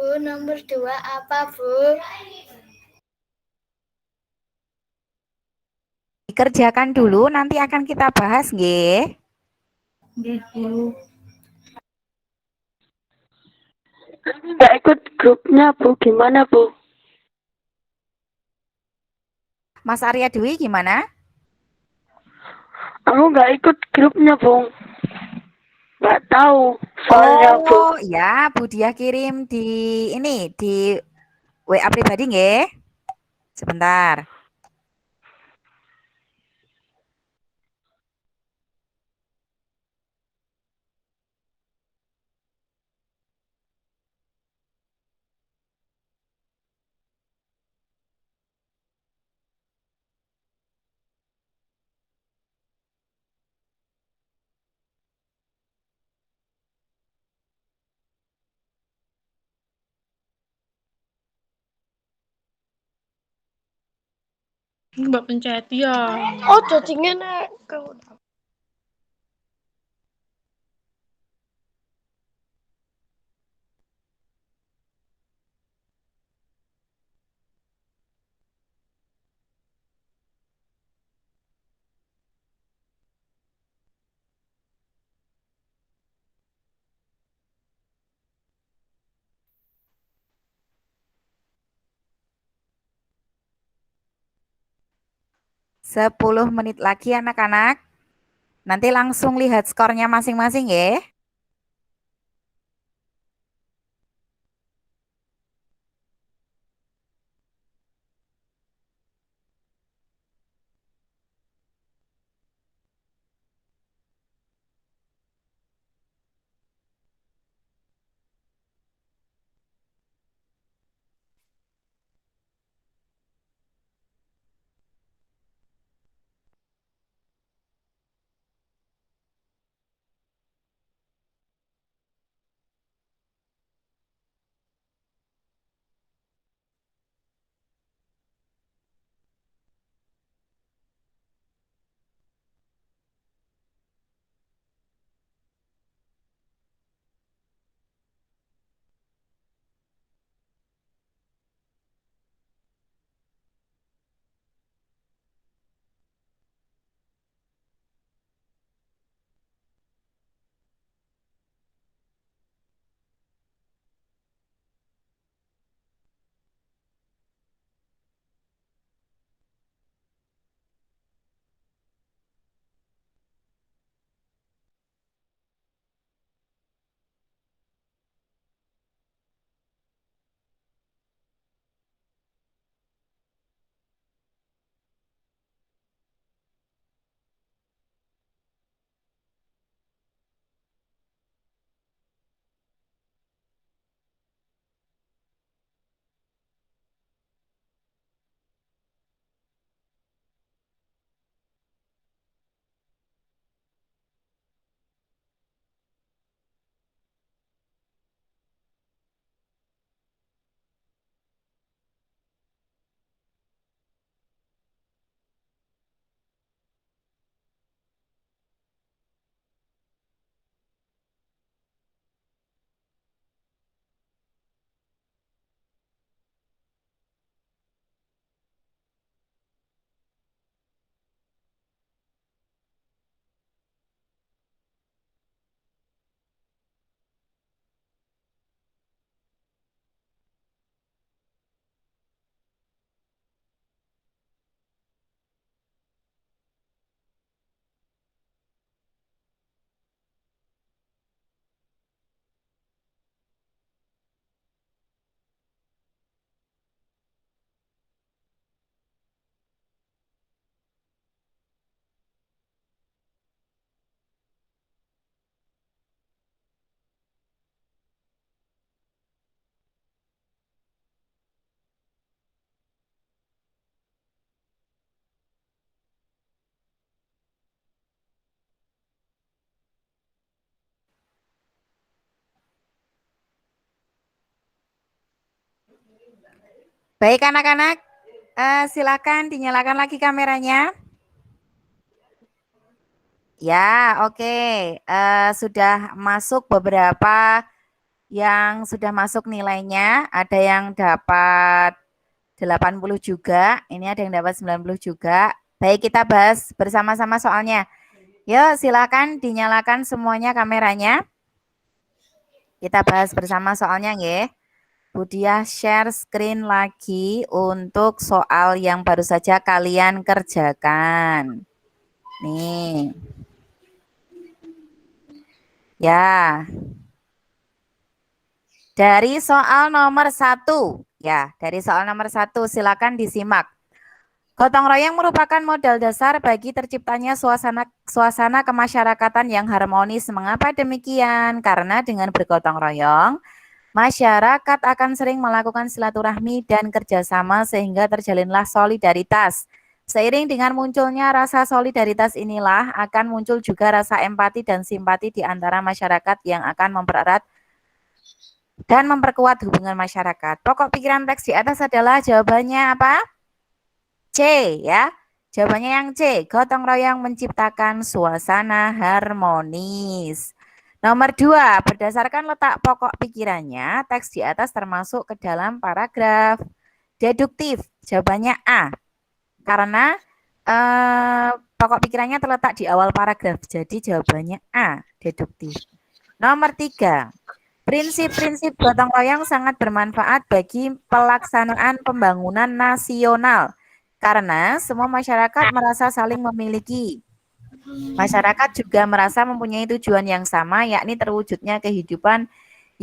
Bu, nomor 2 apa, Bu?
Dikerjakan dulu, nanti akan kita bahas, nggih.
Nggih, Bu.
Nggak ikut grupnya, Bu. Gimana, Bu?
Mas Arya Dwi gimana?
Aku nggak ikut grupnya, Bu. Nggak tahu soalnya, Bu.
Oh, ya, Bu Diah kirim di ini di WA pribadi nggih. Sebentar.
Mbak pencet ya.
Oh, cacingnya nek.
Sepuluh menit lagi anak-anak. Nanti langsung lihat skornya masing-masing ya. Baik anak-anak, silakan dinyalakan lagi kameranya. Ya, oke. Sudah masuk beberapa yang sudah masuk nilainya, ada yang dapat 80 juga, ini ada yang dapat 90 juga. Baik, kita bahas bersama-sama soalnya. Yuk, silakan dinyalakan semuanya kameranya. Kita bahas bersama soalnya nggih. Budiah share screen lagi untuk soal yang baru saja kalian kerjakan. Nih. Ya. Dari soal nomor 1. Ya, dari soal nomor 1 silakan disimak. Gotong royong merupakan modal dasar bagi terciptanya suasana kemasyarakatan yang harmonis. Mengapa demikian? Karena dengan bergotong royong, masyarakat akan sering melakukan silaturahmi dan kerjasama sehingga terjalinlah solidaritas. Seiring dengan munculnya rasa solidaritas inilah akan muncul juga rasa empati dan simpati di antara masyarakat yang akan mempererat dan memperkuat hubungan masyarakat. Pokok pikiran teks di atas adalah jawabannya apa? C ya. Jawabannya yang C. Gotong royong menciptakan suasana harmonis. Nomor 2, berdasarkan letak pokok pikirannya, teks di atas termasuk ke dalam paragraf deduktif. Jawabannya A. Karena pokok pikirannya terletak di awal paragraf. Jadi jawabannya A, deduktif. Nomor 3. Prinsip-prinsip gotong royong sangat bermanfaat bagi pelaksanaan pembangunan nasional karena semua masyarakat merasa saling memiliki. Masyarakat juga merasa mempunyai tujuan yang sama, yakni terwujudnya kehidupan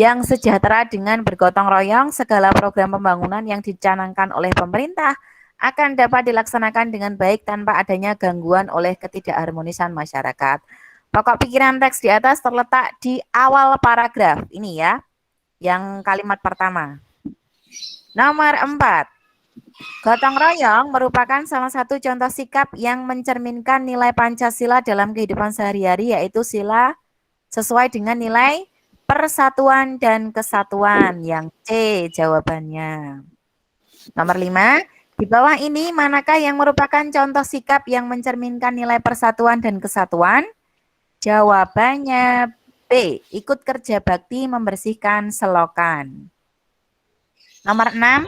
yang sejahtera dengan bergotong royong. Segala program pembangunan yang dicanangkan oleh pemerintah akan dapat dilaksanakan dengan baik tanpa adanya gangguan oleh ketidakharmonisan masyarakat. Pokok pikiran teks di atas terletak di awal paragraf ini ya, yang kalimat pertama. Nomor 4. Gotong royong merupakan salah satu contoh sikap yang mencerminkan nilai Pancasila dalam kehidupan sehari-hari, yaitu sila sesuai dengan nilai persatuan dan kesatuan. Yang C jawabannya. Nomor 5. Di bawah ini manakah yang merupakan contoh sikap yang mencerminkan nilai persatuan dan kesatuan? Jawabannya B. Ikut kerja bakti membersihkan selokan. Nomor 6.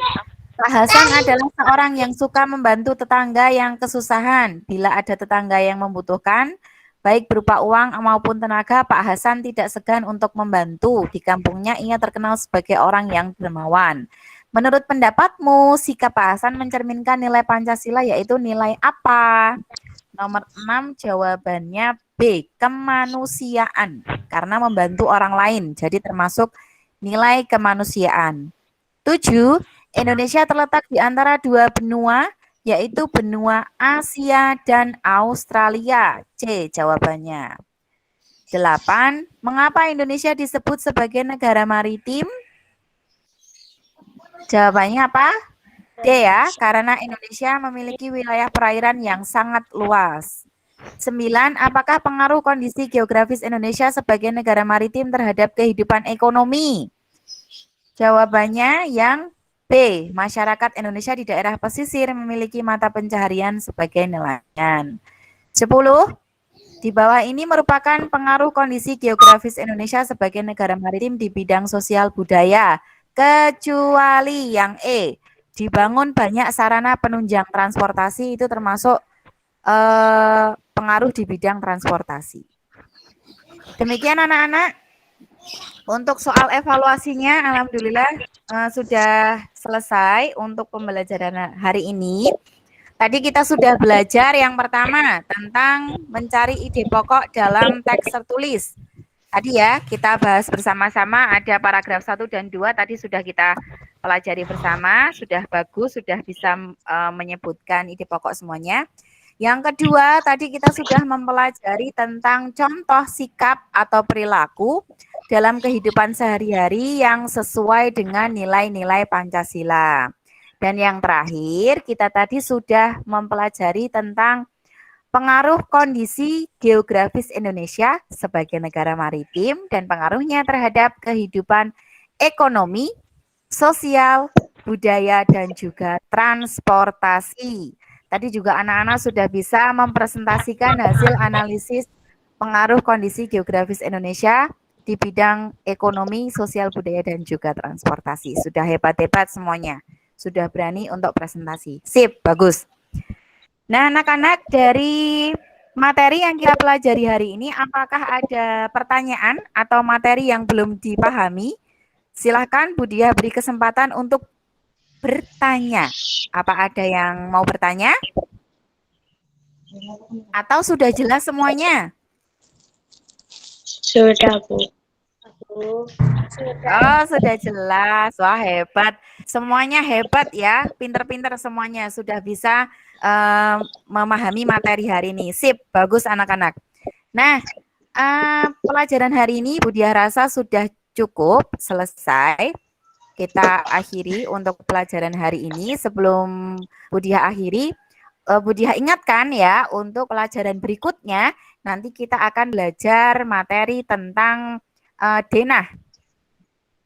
Pak Hasan adalah seorang yang suka membantu tetangga yang kesusahan. Bila ada tetangga yang membutuhkan, baik berupa uang maupun tenaga, Pak Hasan tidak segan untuk membantu. Di kampungnya ia terkenal sebagai orang yang dermawan. Menurut pendapatmu, sikap Pak Hasan mencerminkan nilai Pancasila, yaitu nilai apa? Nomor 6 jawabannya B, kemanusiaan. Karena membantu orang lain, jadi termasuk nilai kemanusiaan. 7. Indonesia terletak di antara dua benua, yaitu benua Asia dan Australia. C jawabannya. 8. Mengapa Indonesia disebut sebagai negara maritim? Jawabannya apa? D ya, karena Indonesia memiliki wilayah perairan yang sangat luas. 9. Apakah pengaruh kondisi geografis Indonesia sebagai negara maritim terhadap kehidupan ekonomi? Jawabannya yang B. Masyarakat Indonesia di daerah pesisir memiliki mata pencaharian sebagai nelayan. 10. Di bawah ini merupakan pengaruh kondisi geografis Indonesia sebagai negara maritim di bidang sosial budaya, kecuali yang E. Dibangun banyak sarana penunjang transportasi, itu termasuk pengaruh di bidang transportasi. Demikian anak-anak. Untuk soal evaluasinya, alhamdulillah sudah selesai untuk pembelajaran hari ini. Tadi kita sudah belajar yang pertama tentang mencari ide pokok dalam teks tertulis. Tadi ya, kita bahas bersama-sama, ada paragraf 1 dan 2 tadi sudah kita pelajari bersama, sudah bagus, sudah bisa menyebutkan ide pokok semuanya. Yang kedua, tadi kita sudah mempelajari tentang contoh sikap atau perilaku dalam kehidupan sehari-hari yang sesuai dengan nilai-nilai Pancasila. Dan yang terakhir, kita tadi sudah mempelajari tentang pengaruh kondisi geografis Indonesia sebagai negara maritim dan pengaruhnya terhadap kehidupan ekonomi, sosial, budaya, dan juga transportasi. Tadi juga anak-anak sudah bisa mempresentasikan hasil analisis pengaruh kondisi geografis Indonesia di bidang ekonomi, sosial budaya, dan juga transportasi. Sudah hebat-hebat semuanya. Sudah berani untuk presentasi. Sip, bagus. Nah, anak-anak, dari materi yang kita pelajari hari ini, apakah ada pertanyaan atau materi yang belum dipahami? Silahkan Bu Diah beri kesempatan untuk bertanya. Apa ada yang mau bertanya? Atau sudah jelas semuanya?
Sudah, Bu.
Oh, sudah jelas. Wah, hebat. Semuanya hebat ya. Pinter-pinter semuanya. Sudah bisa memahami materi hari ini. Sip, bagus anak-anak. Nah, pelajaran hari ini Bu Diah rasa sudah cukup selesai. Kita akhiri untuk pelajaran hari ini. Sebelum Bu Diah akhiri, Bu Diah ingatkan ya, untuk pelajaran berikutnya nanti kita akan belajar materi tentang denah.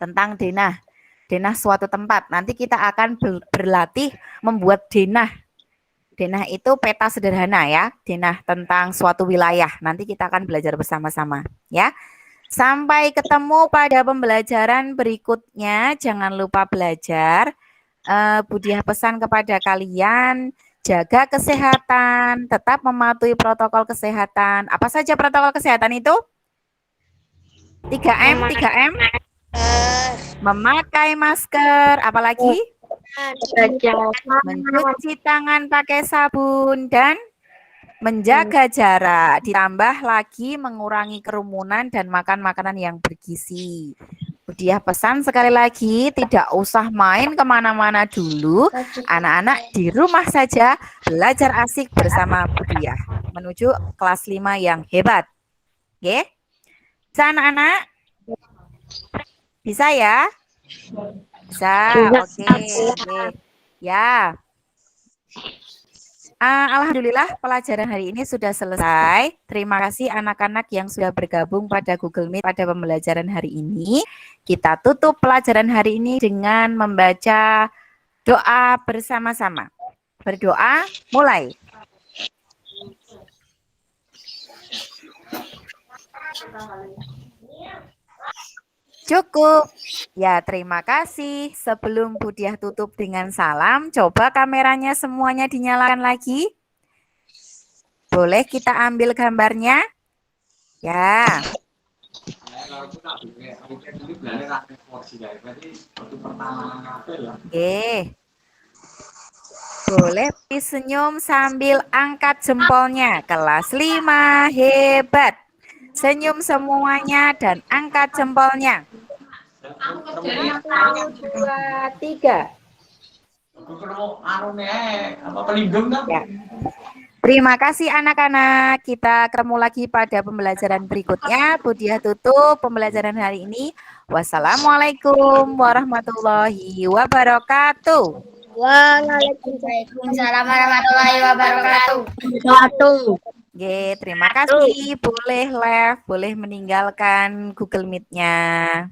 Tentang denah. Denah suatu tempat. Nanti kita akan berlatih membuat denah. Denah itu peta sederhana ya. Denah tentang suatu wilayah. Nanti kita akan belajar bersama-sama ya. Sampai ketemu pada pembelajaran berikutnya. Jangan lupa belajar. Bu Diah pesan kepada kalian, jaga kesehatan, tetap mematuhi protokol kesehatan. Apa saja protokol kesehatan itu? 3M, 3M. Memakai masker, apalagi? Mencuci tangan pakai sabun dan menjaga jarak. Ditambah lagi mengurangi kerumunan dan makan makanan yang bergizi. Bu Diah pesan sekali lagi, tidak usah main kemana-mana dulu. Anak-anak di rumah saja belajar asik bersama Bu Diah menuju kelas 5 yang hebat. Oke? Bisa anak-anak? Bisa ya? Bisa, oke. Ya. Alhamdulillah pelajaran hari ini sudah selesai. Terima kasih anak-anak yang sudah bergabung pada Google Meet pada pembelajaran hari ini. Kita tutup pelajaran hari ini dengan membaca doa bersama-sama. Berdoa, mulai. Cukup. Ya, terima kasih. Sebelum Bu Diah tutup dengan salam, coba kameranya semuanya dinyalakan lagi. Boleh kita ambil gambarnya? Ya. Oke. Boleh senyum sambil angkat jempolnya. Kelas 5, hebat. Senyum semuanya dan angkat jempolnya. 1, 2, 3. Ya. Terima kasih anak-anak. Kita ketemu lagi pada pembelajaran berikutnya. Bu Diah tutup pembelajaran hari ini. Wassalamualaikum warahmatullahi wabarakatuh.
Waalaikumsalam warahmatullahi wabarakatuh.
Oke, terima kasih. Boleh left, boleh meninggalkan Google Meet-nya.